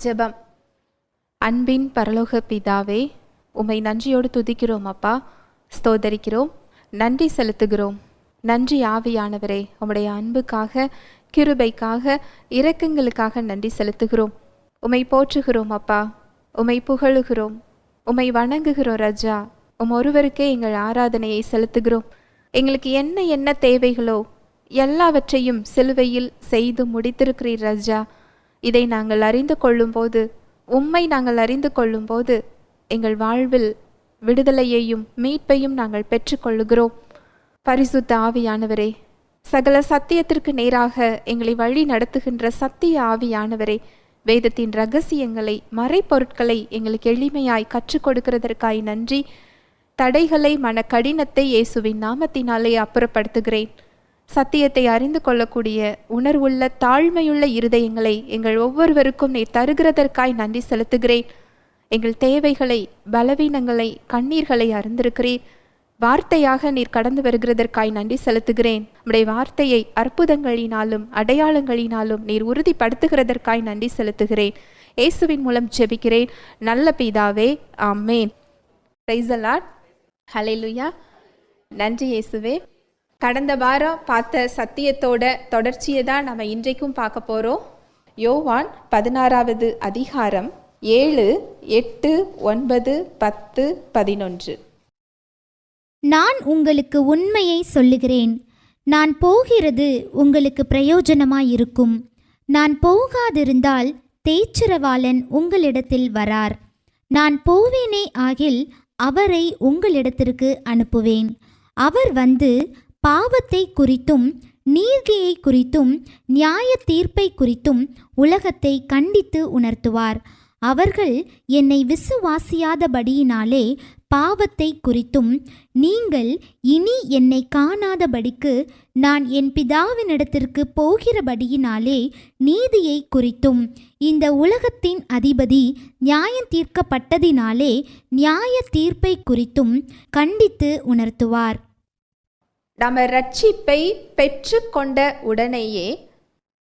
ஜெபம். அன்பின் பரலோக பிதாவே, உம்மை நன்றியோடு துதிக்கிறோம் அப்பா, ஸ்தோதரிக்கிறோம், நன்றி செலுத்துகிறோம். நன்றி ஆவியானவரே, உம்முடைய அன்புக்காக, கிருபைக்காக, இரக்கங்களுக்காக நன்றி செலுத்துகிறோம். உம்மை போற்றுகிறோம் அப்பா, உம்மை புகழுகிறோம், உம்மை வணங்குகிறோம் ராஜா. ஒருவருக்கே எங்கள் ஆராதனையை செலுத்துகிறோம். எங்களுக்கு என்ன என்ன தேவைகளோ எல்லாவற்றையும் சிலுவையில் செய்து முடித்திருக்கிறீர் ராஜா. இதை நாங்கள் அறிந்து கொள்ளும்போது, உம்மை நாங்கள் அறிந்து கொள்ளும்போது எங்கள் வாழ்வில் விடுதலையையும் மீட்பையும் நாங்கள் பெற்றுக்கொள்ளுகிறோம். பரிசுத்த ஆவியானவரே, சகல சத்தியத்திற்கு நேராக எங்களை வழி நடத்துகின்ற சத்திய ஆவியானவரே, வேதத்தின் இரகசியங்களை, மறைப்பொருட்களை எங்களுக்கு எளிமையாய் கற்றுக் கொடுக்கிறதற்காய் நன்றி. தடைகளை, மன கடினத்தை இயேசுவின் நாமத்தினாலே அப்புறப்படுத்துகிறேன். சத்தியத்தை அறிந்து கொள்ளக்கூடிய உணர்வுள்ள தாழ்மையுள்ள இருதயங்களை எங்கள் ஒவ்வொருவருக்கும் நீர் தருகிறதற்காய் நன்றி செலுத்துகிறேன். எங்கள் தேவைகளை, பலவீனங்களை, கண்ணீர்களை அறிந்திருக்கிறீர். வார்த்தையாக நீர் கடந்து வருகிறதற்காய் நன்றி செலுத்துகிறேன். உம்முடைய வார்த்தையை அற்புதங்களினாலும் அடையாளங்களினாலும் நீர் உறுதிப்படுத்துகிறதற்காய் நன்றி செலுத்துகிறேன். இயேசுவின் மூலம் ஜெபிக்கிறேன் நல்ல பிதாவே, ஆமென். Praise the Lord. ஹல்லேலூயா. நன்றி இயேசுவே. கடந்த வாரம் பார்த்த சத்தியத்தோட தொடர்ச்சியை தான் நம்ம இன்றைக்கும் பார்க்க போகிறோம். யோவான் 16வது அதிகாரம் 7, 8, 9, 10, 11. நான் உங்களுக்கு உண்மையை சொல்லுகிறேன், நான் போகிறது உங்களுக்கு பிரயோஜனமாயிருக்கும். நான் போகாதிருந்தால் தேற்றரவாளன் உங்களிடத்தில் வரார். நான் போவேனே ஆகில் அவரை உங்களிடத்திற்கு அனுப்புவேன். அவர் வந்து பாவத்தை குறித்தும் நீதியை குறித்தும் நியாய தீர்ப்பை குறித்தும் உலகத்தை கண்டித்து உணர்த்துவார். அவர்கள் என்னை விசுவாசியாதபடியினாலே பாவத்தை குறித்தும், நீங்கள் இனி என்னை காணாதபடிக்கு நான் என் பிதாவினிடத்திற்கு போகிறபடியினாலே நீதியை குறித்தும், இந்த உலகத்தின் அதிபதி நியாயம் தீர்க்கப்பட்டதினாலே நியாய தீர்ப்பை குறித்தும் கண்டித்து உணர்த்துவார். நம்ம ரட்சிப்பை பெற்று கொண்ட உடனேயே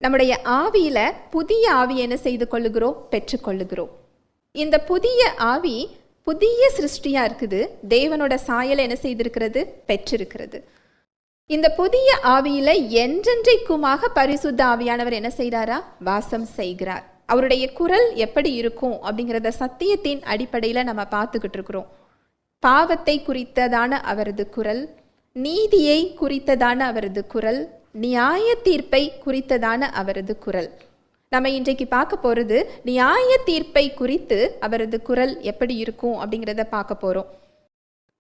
நம்முடைய ஆவியில புதிய ஆவி என்ன செய்து கொள்ளுகிறோம்? பெற்றுக்கொள்ளுகிறோம். இந்த புதிய ஆவி புதிய சிருஷ்டியா இருக்குது. தேவனோட சாயலை என்ன செய்திருக்கிறது? பெற்றிருக்கிறது. இந்த புதிய ஆவியில என்றென்றைக்குமாக பரிசுத்த ஆவியானவர் என்ன செய்கிறாரா? வாசம் செய்கிறார். அவருடைய குரல் எப்படி இருக்கும் அப்படிங்கிறத சத்தியத்தின் அடிப்படையில் நம்ம பார்த்துக்கிட்டு இருக்கிறோம். பாவத்தை குறித்ததான அவரது குரல், நீதியை குறித்ததான அவரது குரல், நியாய தீர்ப்பை குறித்ததான அவரது குரல். நம்ம இன்றைக்கு பார்க்க போகிறது நியாய தீர்ப்பை குறித்து அவரது குரல் எப்படி இருக்கும் அப்படிங்கிறத பார்க்க போகிறோம்.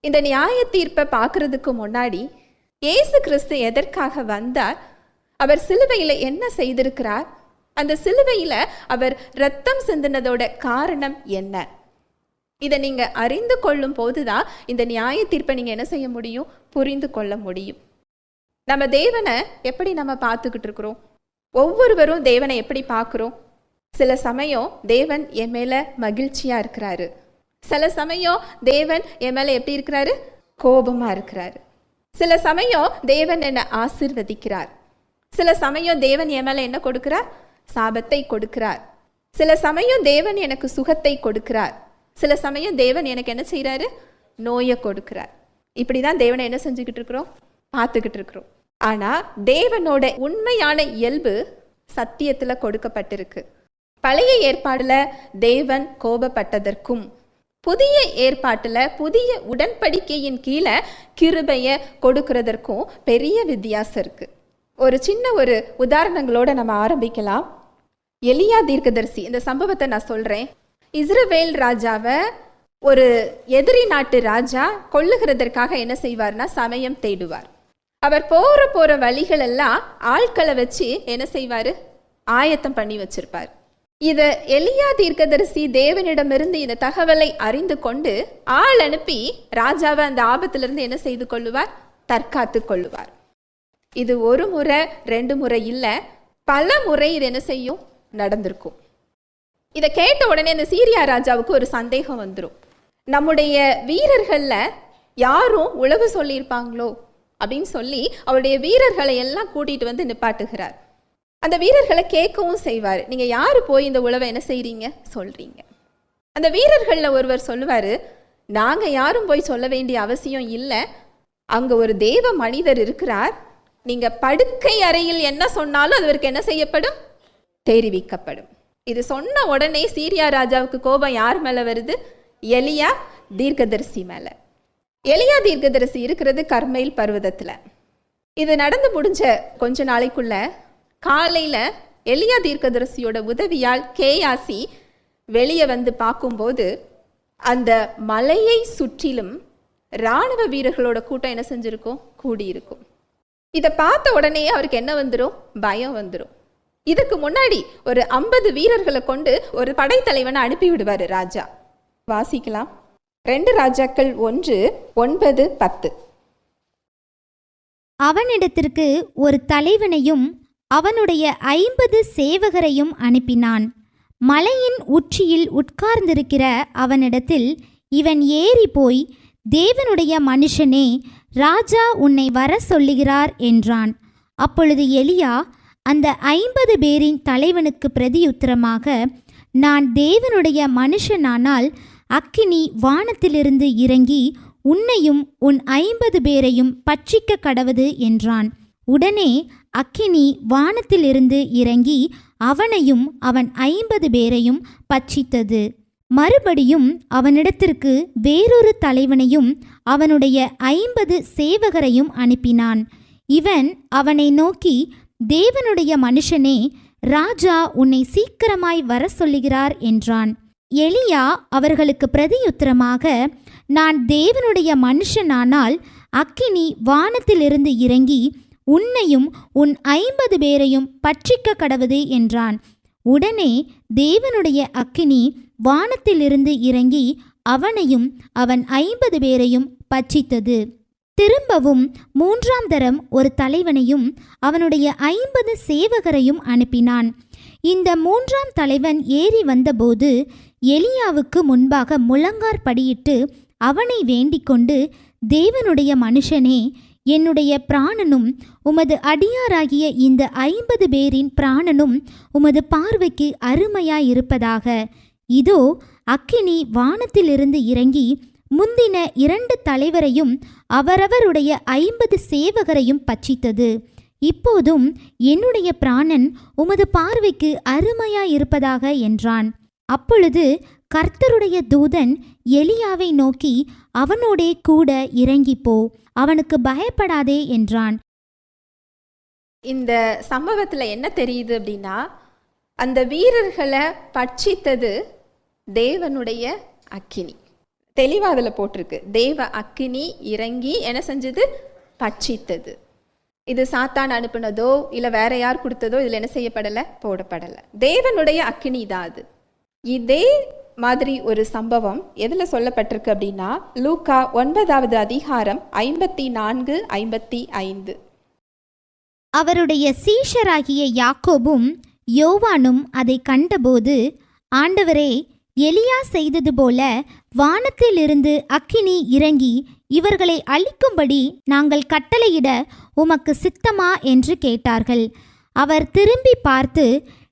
இந்த நியாய தீர்ப்பை பார்க்கறதுக்கு முன்னாடி இயேசு கிறிஸ்து எதற்காக வந்தார்? அவர் சிலுவையில் என்ன செய்திருக்கிறார்? அந்த சிலுவையில் அவர் இரத்தம் சிந்தினதோட காரணம் என்ன? இதை நீங்கள் அறிந்து கொள்ளும் போது தான் இந்த நியாய தீர்ப்பை நீங்கள் என்ன செய்ய முடியும்? புரிந்து கொள்ள முடியும். நம்ம தேவனை எப்படி நம்ம பார்த்துக்கிட்டு இருக்கிறோம்? ஒவ்வொருவரும் தேவனை எப்படி பார்க்குறோம்? சில சமயம் தேவன் என் மேலே மகிழ்ச்சியாக இருக்கிறாரு, சில சமயம் தேவன் என் மேலே எப்படி இருக்கிறாரு? கோபமாக இருக்கிறாரு. சில சமயம் தேவன் என்னை ஆசீர்வதிக்கிறார், சில சமயம் தேவன் என் மேலே என்ன கொடுக்கிறார்? சாபத்தை கொடுக்கிறார். சில சமயம் தேவன் எனக்கு சுகத்தை கொடுக்கிறார், சில சமயம் தேவன் எனக்கு என்ன செய்கிறாரு? நோயை கொடுக்கிறார். இப்படி தான் தேவனை என்ன செஞ்சுக்கிட்டு இருக்கிறோம்? பார்த்துக்கிட்டு இருக்கிறோம். ஆனால் தேவனோட உண்மையான இயல்பு சத்தியத்தில் கொடுக்கப்பட்டிருக்கு. பழைய ஏற்பாடில் தேவன் கோபப்பட்டதற்கும், புதிய ஏற்பாட்டில் புதிய உடன்படிக்கையின் கீழே கிருபையை கொடுக்கிறதற்கும் பெரிய வித்தியாசம் இருக்குது. ஒரு சின்ன ஒரு உதாரணங்களோட நம்ம ஆரம்பிக்கலாம். எலியா தீர்க்கதரிசி, இந்த சம்பவத்தை நான் சொல்கிறேன். இஸ்ரவேல் ராஜாவை ஒரு எதிரி நாட்டு ராஜா கொல்லுகிறதற்காக என்ன செய்வார்னா சமயம் தேடுவார். அவர் போகிற வழிகள் எல்லாம் ஆட்களை வச்சு என்ன செய்வார்? ஆயத்தம் பண்ணி வச்சிருப்பார். இதை எலியா தீர்க்கதரிசி தேவனிடமிருந்து இந்த தகவலை அறிந்து கொண்டு ஆள் அனுப்பி ராஜாவை அந்த ஆபத்திலிருந்து என்ன செய்து கொள்ளுவார்? தற்காத்து கொள்ளுவார். இது ஒரு முறை ரெண்டு முறை இல்லை, பல முறை இது என்ன செய்யும்? நடந்திருக்கும். இதை கேட்ட உடனே இந்த சீரியா ராஜாவுக்கு ஒரு சந்தேகம் வந்துடும். நம்முடைய வீரர்களில் யாரும் உளவு சொல்லியிருப்பாங்களோ அப்படின்னு சொல்லி அவருடைய வீரர்களை எல்லாம் கூட்டிகிட்டு வந்து நிப்பாட்டுகிறார். அந்த வீரர்களை கேட்கவும் செய்வார். நீங்க யாரு போய் இந்த உழவை என்ன செய்றீங்க சொல்றீங்க? அந்த வீரர்கள்ல ஒருவர் சொல்லுவாரு, நாங்க யாரும் போய் சொல்ல வேண்டிய அவசியம் இல்லை, அங்க ஒரு தேவ மனிதர் இருக்கிறார், நீங்க படுக்கை அறையில் என்ன சொன்னாலும் அது அவருக்கு என்ன செய்யப்படும், தெரிவிக்கப்படும். இது சொன்ன உடனே சீரியா ராஜாவுக்கு கோபம் யார் மேல வருது? எலியா தீர்க்கதரிசி மேல. எலியா தீர்க்கதரிசி இருக்கிறது கர்மேல் பர்வதத்துல. இது நடந்து முடிஞ்ச கொஞ்ச நாளைக்குள்ள காலையில எலியா தீர்க்கதரிசியோட உதவியால் கேயாசி வெளியே வந்து பார்க்கும்போது அந்த மலையை சுற்றிலும் இராணுவ வீரர்களோட கூட்டம் என்ன செஞ்சிருக்கும், கூடியிருக்கும். இதை பார்த்த உடனே அவருக்கு என்ன வந்துடும், பயம் வந்துடும். இதுக்கு முன்னாடி ஒரு 50 வீரர்களை கொண்டு ஒரு படைத்தலைவனை அனுப்பி விடுவாரு ராஜா. வாசிக்கலாம். 2 ராஜாக்கள் 1:9-10. அவனிடத்திற்கு ஒரு தலைவனையும் அவனுடைய 50 சேவகரையும் அனுப்பினான். மலையின் உச்சியில் உட்கார்ந்திருக்கிற அவனிடத்தில் இவன் ஏறி போய், தேவனுடைய மனுஷனே, ராஜா உன்னை வர சொல்லுகிறார் என்றான். அப்பொழுது எலியா அந்த 50 பேரின் தலைவனுக்கு பிரதியுத்தரமாக, நான் தேவனுடைய மனுஷனானால் அக்கினி வானத்திலிருந்து இறங்கி உன்னையும் உன் 50 பேரையும் பட்சிக்க கடவது என்றான். உடனே அக்கினி வானத்திலிருந்து இறங்கி அவனையும் அவன் 50 பேரையும் பட்சித்தது. மறுபடியும் அவனிடத்திற்கு வேறொரு தலைவனையும் அவனுடைய 50 சேவகரையும் அனுப்பினான். இவன் அவனை நோக்கி, தேவனுடைய மனுஷனே, ராஜா உன்னை சீக்கிரமாய் வர சொல்லுகிறார் என்றான். எலியா அவர்களுக்கு பிரதியுத்தரமாக, நான் தேவனுடைய மனுஷனானால் அக்கினி வானத்திலிருந்து இறங்கி உன்னையும் உன் 50 பேரையும் பட்சிக்க கடவது என்றான். உடனே தேவனுடைய அக்கினி வானத்திலிருந்து இறங்கி அவனையும் அவன் 50 பேரையும் பட்சித்தது. திரும்பவும் 3ஆம் தரம் ஒரு தலைவனையும் அவனுடைய 50 சேவகரையும் அனுப்பினான். இந்த 3ஆம் தலைவன் ஏறி வந்தபோது எலியாவுக்கு முன்பாக முழங்கார் படியிட்டு அவனை வேண்டிக் கொண்டு, தேவனுடைய மனுஷனே, என்னுடைய பிராணனும் உமது அடியாராகிய இந்த 50 பேரின் பிராணனும் உமது பார்வைக்கு அருமையாயிருப்பதாக. இதோ அக்கினி வானத்திலிருந்து இறங்கி முந்தின 2 தலைவரையும் அவரவருடைய 50 சேவகரையும் பட்சித்தது. இப்போதும் என்னுடைய பிராணன் உமது பார்வைக்கு அருமையாயிருப்பதாக என்றான். அப்பொழுது கர்த்தருடைய தூதன் எலியாவை நோக்கி, அவனோடே கூட இறங்கிப்போ, அவனுக்கு பயப்படாதே என்றான். இந்த சம்பவத்துல என்ன தெரியுது அப்படின்னா, அந்த வீரர்களை பட்சித்தது தேவனுடைய அக்கினி. தெளிவா அதில் போட்டிருக்கு, தேவ அக்கினி இறங்கி என்ன செஞ்சது, பட்சித்தது. இது சாத்தான் அனுப்புனதோ இல்லை வேற யார் கொடுத்ததோ இதில் என்ன செய்யப்படலை, போடப்படலை. தேவனுடைய அக்கினி தான் அது. இதே மாதிரி ஒரு சம்பவம் எதில் சொல்லப்பட்டிருக்கு அப்படின்னா, லூக்கா 9வது அதிகாரம் 54-55. அவருடைய சீஷராகிய யாக்கோபும் யோவானும் அதை கண்டபோது, ஆண்டவரே, எலியா செய்தது போல வானத்திலிருந்து அக்கினி இறங்கி இவர்களை அழிக்கும்படி நாங்கள் கட்டளையிட உமக்கு சித்தமா என்று கேட்டார்கள். அவர் திரும்பி பார்த்து,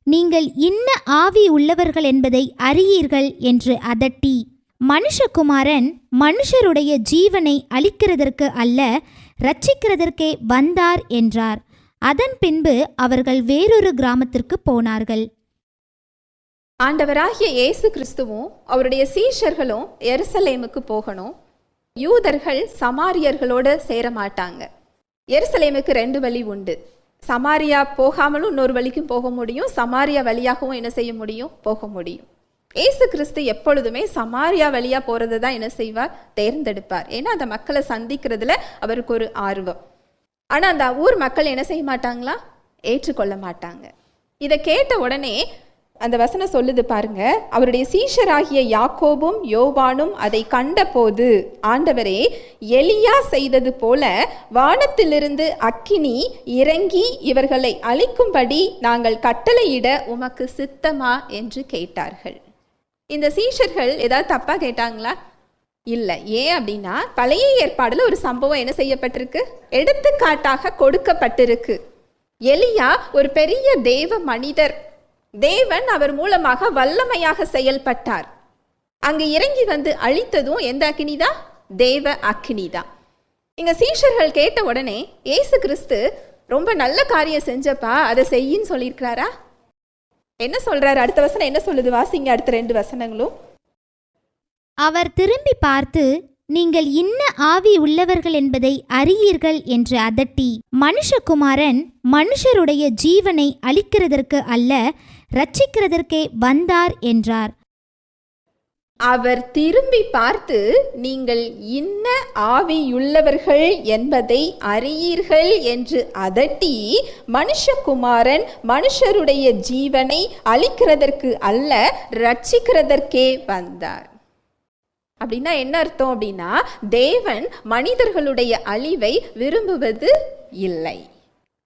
நீங்கள் இன்ன ஆவி உள்ளவர்கள் என்பதை அறியீர்கள் என்று அதட்டி, மனுஷகுமாரன் மனுஷருடைய ஜீவனை அழிக்கிறதற்கு அல்ல, இரட்சிக்கிறதற்கே வந்தார் என்றார். அதன் பின்பு அவர்கள் வேறொரு கிராமத்திற்கு போனார்கள். ஆண்டவராகிய இயேசு கிறிஸ்துவும் அவருடைய சீஷர்களும் எருசலேமுக்கு போகணும். யூதர்கள் சமாரியர்களோடு சேர மாட்டாங்க. எருசலேமுக்கு 2 வழி உண்டு. சமாரியா போகாமலும் இன்னொரு வழிக்கும் போக முடியும், சமாரியா வழியாகவும் என்ன செய்ய முடியும், போக முடியும். இயேசு கிறிஸ்து எப்பொழுதுமே சமாரியா வழியா போறது தான் என்ன செய்வார், தேர்ந்தெடுப்பார். ஏன்னா அந்த மக்களை சந்திக்கிறதுல அவருக்கு ஒரு ஆர்வம். ஆனா அந்த ஊர் மக்கள் என்ன செய்ய மாட்டாங்களா, ஏற்றுக்கொள்ள மாட்டாங்க. இதை கேட்ட உடனே அந்த வசனம் சொல்லுது பாருங்க, அவருடைய சீஷராகிய யாக்கோபும் யோவானும் அதை கண்டபோது, ஆண்டவரே, எலியா செய்தது போல வானத்திலிருந்து அக்கினி இறங்கி இவர்களை அழிக்கும்படி நாங்கள் கட்டளையிட உமக்கு சித்தமா என்று கேட்டார்கள். இந்த சீஷர்கள் ஏதாவது தப்பா கேட்டாங்களா? இல்லை. ஏன் அப்படின்னா, பழைய ஏற்பாடுல ஒரு சம்பவம் என்ன செய்யப்பட்டிருக்கு, எடுத்துக்காட்டாக கொடுக்கப்பட்டிருக்கு. எலியா ஒரு பெரிய தேவ மனிதர். தேவன் அவர் மூலமாக வல்லமையாக செயல்பட்டார். அங்கு இறங்கி வந்து அழித்ததும் எந்த அக்கினிதான்? தேவ அக்கினிதான். இங்க சீஷர்கள் கேட்ட உடனே இயேசு கிறிஸ்து ரொம்ப நல்ல காரியம் செஞ்சப்பா, அதை செய்யின்னு சொல்லியிருக்கிறாரா? என்ன சொல்றாரு? அடுத்த வசனம் என்ன சொல்லுது? வாசிங்க அடுத்த 2 வசனங்களும். அவர் திரும்பி பார்த்து, நீங்கள் இன்ன ஆவி உள்ளவர்கள் என்பதை அறியீர்கள் என்று அதட்டி, மனுஷகுமாரன் மனுஷருடைய ஜீவனை அளிக்கிறதற்கு அல்ல, இரட்சிக்கிறதற்கே வந்தார் என்றார். அவர் திரும்பி பார்த்து, நீங்கள் இன்ன ஆவியுள்ளவர்கள் என்பதை அறியீர்கள் என்று அதட்டி, மனுஷகுமாரன் மனுஷருடைய ஜீவனை அளிக்கிறதற்கு அல்ல, இரட்சிக்கிறதற்கே வந்தார். அப்படின்னா என்ன அர்த்தம் அப்படின்னா, தேவன் மனிதர்களுடைய அழிவை விரும்புவது இல்லை.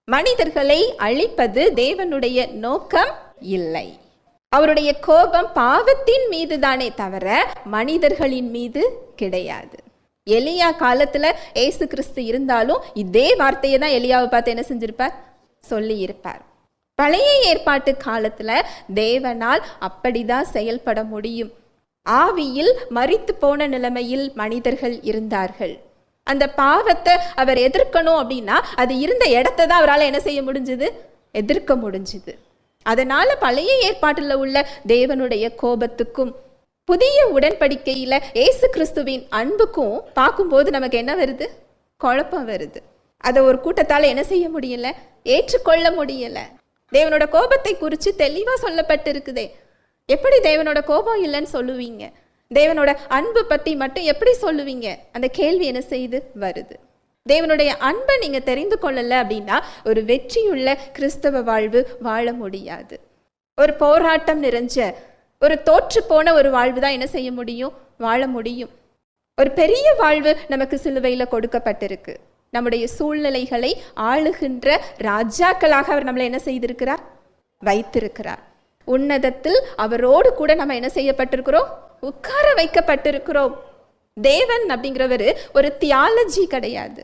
மனிதர்களை அழிப்பது தேவனுடைய நோக்கம் இல்லை. அவருடைய கோபம் பாவத்தின் மீது தானே தவிர மனிதர்களின் மீது கிடையாது. எலியா காலத்துல ஏசு கிறிஸ்து இருந்தாலும் இதே வார்த்தையை தான் எலியாவை பார்த்து என்ன செஞ்சிருப்பார்? சொல்லி இருப்பார். பழைய ஏற்பாட்டு காலத்துல தேவனால் அப்படிதான் செயல்பட முடியும். ஆவியில் மரித்து போன நிலைமையில் மனிதர்கள் இருந்தார்கள். அந்த பாவத்தை அவர் எதிர்க்கணும் அப்படின்னா அது இருந்த இடத்தை தான் அவரால் என்ன செய்ய முடிஞ்சது? எதிர்க்க முடிஞ்சுது. அதனால பழைய ஏற்பாட்டில் உள்ள தேவனுடைய கோபத்துக்கும் புதிய உடன்படிக்கையில இயேசு கிறிஸ்துவின் அன்புக்கும் பார்க்கும்போது நமக்கு என்ன வருது? குழப்பம் வருது. அதை ஒரு கூட்டத்தால் என்ன செய்ய முடியல? ஏற்றுக்கொள்ள முடியல. தேவனோட கோபத்தை குறித்து தெளிவா சொல்லப்பட்டு இருக்குதே. எப்படி தேவனோட கோபம் இல்லைன்னு சொல்லுவீங்க? தேவனோட அன்பு பற்றி மட்டும் எப்படி சொல்லுவீங்க? அந்த கேள்வி என்ன செய்து வருது. தேவனுடைய அன்பை நீங்க தெரிந்து கொள்ளல அப்படின்னா ஒரு வெற்றியுள்ள கிறிஸ்தவ வாழ்வு வாழ முடியாது. ஒரு போராட்டம் நிறைஞ்ச, ஒரு தோற்று போன ஒரு வாழ்வு தான் என்ன செய்ய முடியும்? வாழ முடியும். ஒரு பெரிய வாழ்வு நமக்கு சிலுவையில் கொடுக்கப்பட்டிருக்கு. நம்முடைய சூழ்நிலைகளை ஆளுகின்ற ராஜாக்களாக அவர் நம்மளை என்ன செய்திருக்கிறார்? வைத்திருக்கிறார். உன்னதத்தில் அவரோடு கூட நம்ம என்ன செய்யப்பட்டிருக்கிறோம்? உட்கார வைக்கப்பட்டிருக்கிறோம். தேவன் அப்படிங்கிறவர் ஒரு தியாலஜி கிடையாது.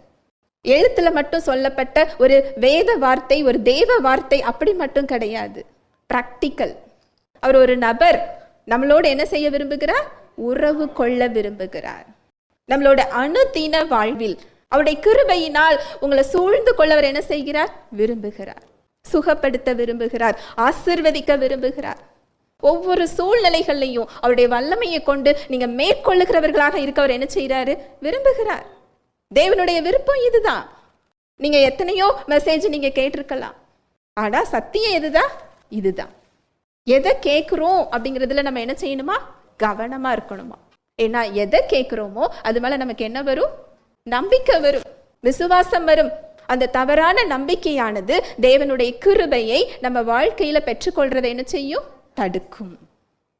எழுத்துல மட்டும் சொல்லப்பட்ட ஒரு வேத வார்த்தை, ஒரு தேவ வார்த்தை அப்படி மட்டும் கிடையாது. பிராக்டிக்கல். அவர் ஒரு நபர். நம்மளோட என்ன செய்ய விரும்புகிறார்? உறவு கொள்ள விரும்புகிறார். நம்மளோட அனுதின வாழ்வில் அவருடைய கிருபையினால் உங்களை சூழ்ந்து கொள்ள அவர் என்ன செய்கிறார்? விரும்புகிறார். சுகப்படுத்த விரும்புகிறார். ஆசீர்வதிக்க விரும்புகிறார். ஒவ்வொரு சூழ்நிலைகள்லையும் அவருடைய வல்லமையை கொண்டு நீங்க மேற்கொள்ளுகிறவர்களாக இருக்க அவர் என்ன செய்யறாரு? விரும்புகிறார். தேவனுடைய விருப்பம் இதுதான். நீங்க எத்தனையோ மெசேஜ் நீங்க கேட்டிருக்கலாம். ஆனா சத்தியம் எதுதான்? இதுதான். எதை கேட்கிறோம் அப்படிங்கிறதுல நம்ம என்ன செய்யணுமா? கவனமா இருக்கணுமா. ஏன்னா எதை கேட்கிறோமோ அது மேல நமக்கு என்ன வரும்? நம்பிக்கை வரும், விசுவாசம் வரும். அந்த தவறான நம்பிக்கையானது தேவனுடைய கிருபையை நம்ம வாழ்க்கையில பெற்றுக்கொள்றதை என்ன செய்யும்? தடுக்கும்.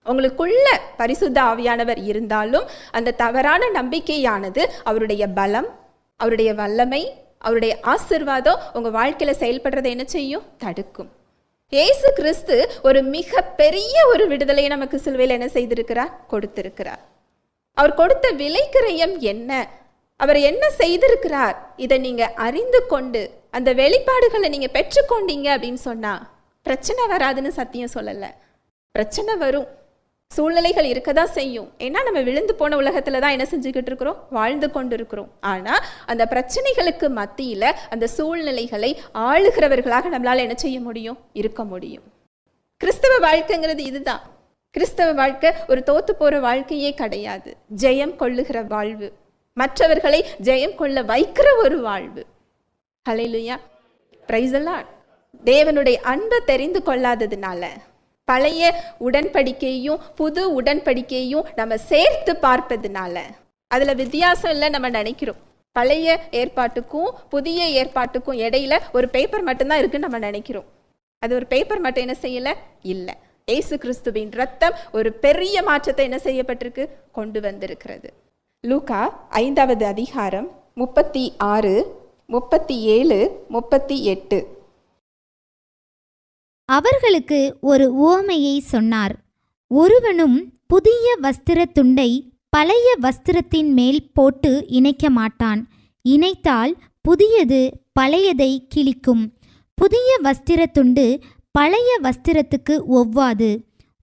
உங்களுக்குள்ள பரிசுத்த ஆவியானவர் இருந்தாலும் அந்த தவறான நம்பிக்கையானது அவருடைய பலம், அவருடைய வல்லமை, அவருடைய ஆசீர்வாதம் உங்க வாழ்க்கையில செயல்படுறதை என்ன செய்யும்? தடுக்கும். இயேசு கிறிஸ்து ஒரு மிக பெரிய ஒரு விடுதலையை நமக்கு சிலுவையில் என்ன செய்திருக்கிறார்? கொடுத்திருக்கிறார். அவர் கொடுத்த விலைக்கிரயம் என்ன? அவர் என்ன செய்திருக்கிறார்? இதை நீங்க அறிந்து கொண்டு அந்த வெளிப்பாடுகளை நீங்க பெற்றுக்கொண்டீங்க அப்படின்னு சொன்னா பிரச்சனை வராதுன்னு சத்தியம் சொல்லல. பிரச்சனை வரும், சூழ்நிலைகள் இருக்கதான் செய்யும். ஏன்னா நம்ம விழுந்து போன உலகத்துல தான் என்ன செஞ்சுக்கிட்டு இருக்கிறோம்? வாழ்ந்து கொண்டு இருக்கிறோம். ஆனா அந்த பிரச்சனைகளுக்கு மத்தியில அந்த சூழ்நிலைகளை ஆளுகிறவர்களாக நம்மளால என்ன செய்ய முடியும்? இருக்க முடியும். கிறிஸ்தவ வாழ்க்கைங்கிறது இதுதான். கிறிஸ்தவ வாழ்க்கை ஒரு தோத்து போற வாழ்க்கையே கிடையாது. ஜெயம் கொள்ளுகிற வாழ்வு, மற்றவர்களை ஜெயம் கொள்ள வைக்கிற ஒரு வாழ்வு. ஹல்லேலூயா, பிரைஸ் தி லார்ட். தேவனுடைய அன்பை தெரிந்து கொள்ளாததுனால பழைய உடன்படிக்கையும் புது உடன்படிக்கையும் நம்ம சேர்த்து பார்ப்பதுனால அதுல வித்தியாசம் இல்லை நம்ம நினைக்கிறோம். பழைய ஏற்பாட்டுக்கும் புதிய ஏற்பாட்டுக்கும் இடையில ஒரு பேப்பர் மட்டும்தான் இருக்குன்னு நம்ம நினைக்கிறோம். அது ஒரு பேப்பர் மட்டும் என்ன செய்யல? இல்லை. இயேசு கிறிஸ்துவின் ரத்தம் ஒரு பெரிய மாற்றத்தை என்ன செய்யப்பட்டிருக்கு? கொண்டு வந்திருக்கிறது. லூக்கா 5வது அதிகாரம் 36, 37, 38. அவர்களுக்கு ஒரு உவமையை சொன்னார். ஒருவனும் புதிய வஸ்திரத் துண்டை பழைய வஸ்திரத்தின் மேல் போட்டு இணைக்க மாட்டான். இணைத்தால் புதியது பழையதை கிழிக்கும், புதிய வஸ்திரத்துண்டு பழைய வஸ்திரத்துக்கு ஒவ்வாது.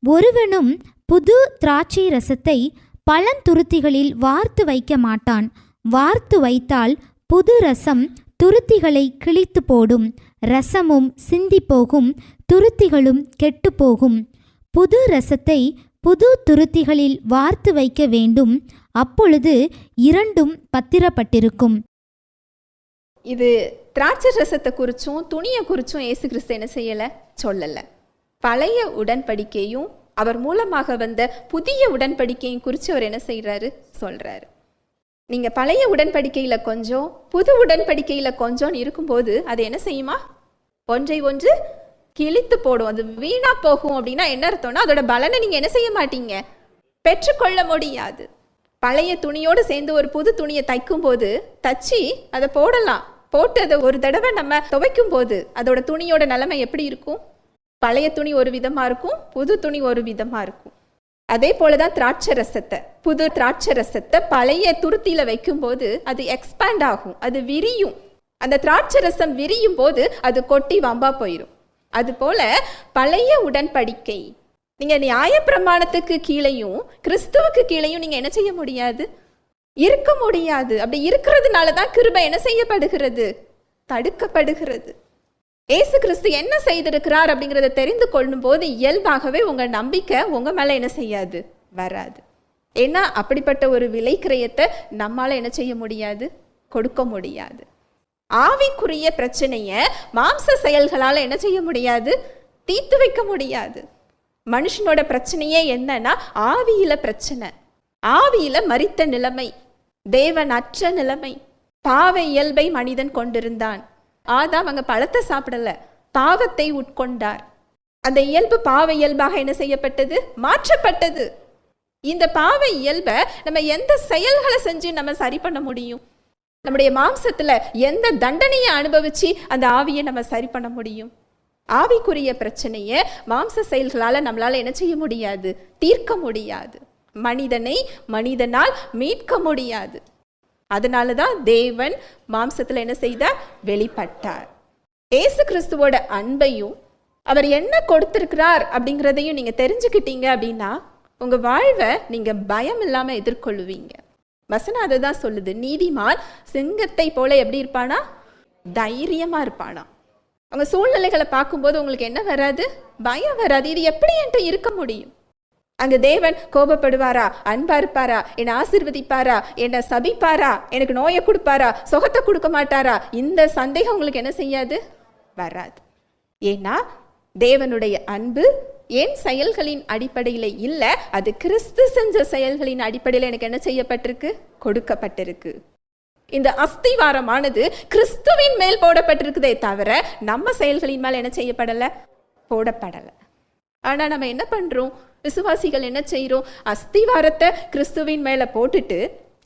ஒருவனும் புது திராட்சை ரசத்தை பழந்துருத்திகளில் வார்த்து வைக்க மாட்டான். வார்த்து வைத்தால் புது ரசம் துருத்திகளை கிழித்து போடும். ரசமும் சிந்தி போகும், துருத்திகளும் கெட்டுப்போகும். புது ரசத்தை புது துருத்திகளில் வார்த்து வைக்க வேண்டும். அப்பொழுது இரண்டும் பத்திரப்பட்டிருக்கும். இது திராட்சை ரசத்தை குறிச்சும் துணியை குறிச்சும் இயேசு கிறிஸ்து என்ன செய்யலை, சொல்லலை. பழைய உடன்படிக்கையும் அவர் மூலமாக வந்த புதிய உடன்படிக்கையும் குறித்து அவர் என்ன செய்கிறாரு, சொல்கிறாரு. நீங்கள் பழைய உடன்படிக்கையில் கொஞ்சம் புது உடன்படிக்கையில் கொஞ்சம் இருக்கும்போது அது என்ன செய்யுமா, ஒன்றை ஒன்று கிழித்து போடும், அது வீணா போகும். அப்படின்னா என்ன அர்த்தம்னா அதோட பலனை நீங்கள் என்ன செய்ய மாட்டீங்க, பெற்றுக்கொள்ள முடியாது. பழைய துணியோடு சேர்ந்து ஒரு புது துணியை தைக்கும் போது தச்சு அதை போடலாம், போட்டு அதை ஒரு தடவை நம்ம துவைக்கும் போது அதோட துணியோட நிலைமை எப்படி இருக்கும், பழைய துணி ஒரு விதமா இருக்கும், புது துணி ஒரு விதமா இருக்கும். அதே போலதான் திராட்சை ரசத்தை, புது திராட்சை ரசத்தை பழைய துருத்தியில வைக்கும் போது அது எக்ஸ்பேண்ட் ஆகும், அது விரியும். அந்த திராட்சை ரசம் விரியும் போது அது கொட்டி வம்பா போயிடும். அது போல பழைய உடன்படிக்கை நீங்க நியாயப்பிரமாணத்துக்கு கீழையும் கிறிஸ்துவுக்கு கீழையும் நீங்க என்ன செய்ய முடியாது, இருக்க முடியாது. அப்படி இருக்கிறதுனால தான் கிருபை என்ன செய்யப்படுகிறது, தடுக்கப்படுகிறது. ஏசு கிறிஸ்து என்ன செய்திருக்கிறார் அப்படிங்கிறத தெரிந்து கொள்ளும் போது இயல்பாகவே உங்க நம்பிக்கை உங்க மேல என்ன செய்யாது, வராது. ஏன்னா அப்படிப்பட்ட ஒரு விலை கிரயத்தை நம்மால என்ன செய்ய முடியாது, கொடுக்க முடியாது. ஆவிக்குரிய பிரச்சனைய மாம்ச செயல்களால என்ன செய்ய முடியாது, தீர்த்து வைக்க முடியாது. மனுஷனோட பிரச்சனையே என்னன்னா ஆவியில பிரச்சனை, ஆவியில மரித்த நிலைமை, தேவன் அற்ற நிலைமை, பாவ இயல்பை மனிதன் கொண்டிருந்தான். ஆதாம் அங்க பழத்தை சாப்பிடல, பாவத்தை உட்கொண்டார். அந்த இயல்பு பாவ இயல்பாக என்ன செய்யப்பட்டது, மாற்றப்பட்டது. இந்த பாவ இயல்பை நம்ம எந்த செயல்களை செஞ்சு நம்ம சரி பண்ண முடியும், நம்முடைய மாம்சத்துல எந்த தண்டனையை அனுபவிச்சு அந்த ஆவியை நம்ம சரி பண்ண முடியும்? ஆவிக்குரிய பிரச்சனையை மாம்ச செயல்களால நம்மளால என்ன செய்ய முடியாது, தீர்க்க முடியாது. மனிதனை மனிதனால் மீட்க முடியாது. அதனாலதான் தேவன் மாம்சத்துல என்ன செய்தார், வெளிப்பட்டார். ஏசு கிறிஸ்துவோட அன்பையும் அவர் என்ன கொடுத்திருக்கிறார் அப்படிங்கிறதையும் நீங்க தெரிஞ்சுக்கிட்டீங்க அப்படின்னா உங்க வாழ்வை நீங்க பயம் இல்லாம எதிர்கொள்ளுவீங்க. வசனம் அதை தான் சொல்லுது, நீதிமான் சிங்கத்தை போல எப்படி இருப்பானா, தைரியமா இருப்பானா. அவங்க சூழ்நிலைகளை பார்க்கும்போது உங்களுக்கு என்ன வராது, பயம் வராது. இது எப்படி என்கிட்ட இருக்க முடியும், அங்க தேவன் கோபப்படுவாரா, அன்பா இருப்பாரா, என்னை ஆசீர்வதிப்பாரா, என்னை சபிப்பாரா, எனக்கு நோயை கொடுப்பாரா, சுகத்தை கொடுக்க மாட்டாரா, இந்த சந்தேகம் உங்களுக்கு என்ன செய்யாது, வராது. ஏன்னா தேவனுடைய அன்பு என் செயல்களின் அடிப்படையில் இல்லை, அது கிறிஸ்து செஞ்ச செயல்களின் அடிப்படையில் எனக்கு என்ன செய்யப்பட்டிருக்கு, கொடுக்கப்பட்டிருக்கு. இந்த அஸ்திவாரமானது கிறிஸ்துவின் மேல் போடப்பட்டிருக்குதே தவிர நம்ம செயல்களின் மேல் என்ன செய்யப்படலை, போடப்படலை. ஆனா நம்ம என்ன பண்றோம், விசுவாசிகள் என்ன செய்யறோம், அஸ்திவாரத்தை கிறிஸ்துவின் மேல போட்டுட்டு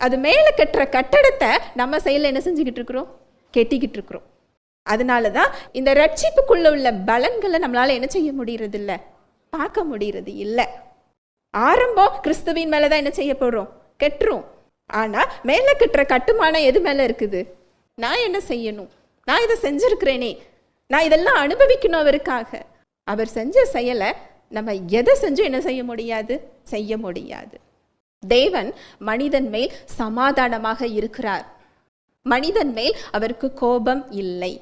அது மேல கட்டுற கட்டடத்தை நம்ம செயல என்ன செஞ்சுக்கிட்டு இருக்கிறோம், கெட்டிக்கிட்டு இருக்கிறோம். அதனாலதான் இந்த ரட்சிப்புக்குள்ள உள்ள பலன்களை நம்மளால என்ன செய்ய முடியறது இல்லை, பார்க்க முடியறது இல்லை. ஆரம்பம் கிறிஸ்துவின் மேலதான் என்ன செய்ய போறோம், கெட்டுறோம். ஆனா மேல கட்டுற கட்டுமானம் எது மேல இருக்குது, நான் என்ன செய்யணும், நான் இதை செஞ்சிருக்கிறேனே, நான் இதெல்லாம் அனுபவிக்கணும் அவருக்காக. அவர் செஞ்ச செயலை நம்ம எதை செஞ்சும் என்ன செய்ய முடியாது, செய்ய முடியாது. தேவன் மனிதன் மேல் சமாதானமாக இருக்கிறார். மனிதன் மேல் அவருக்கு கோபம் இல்லை.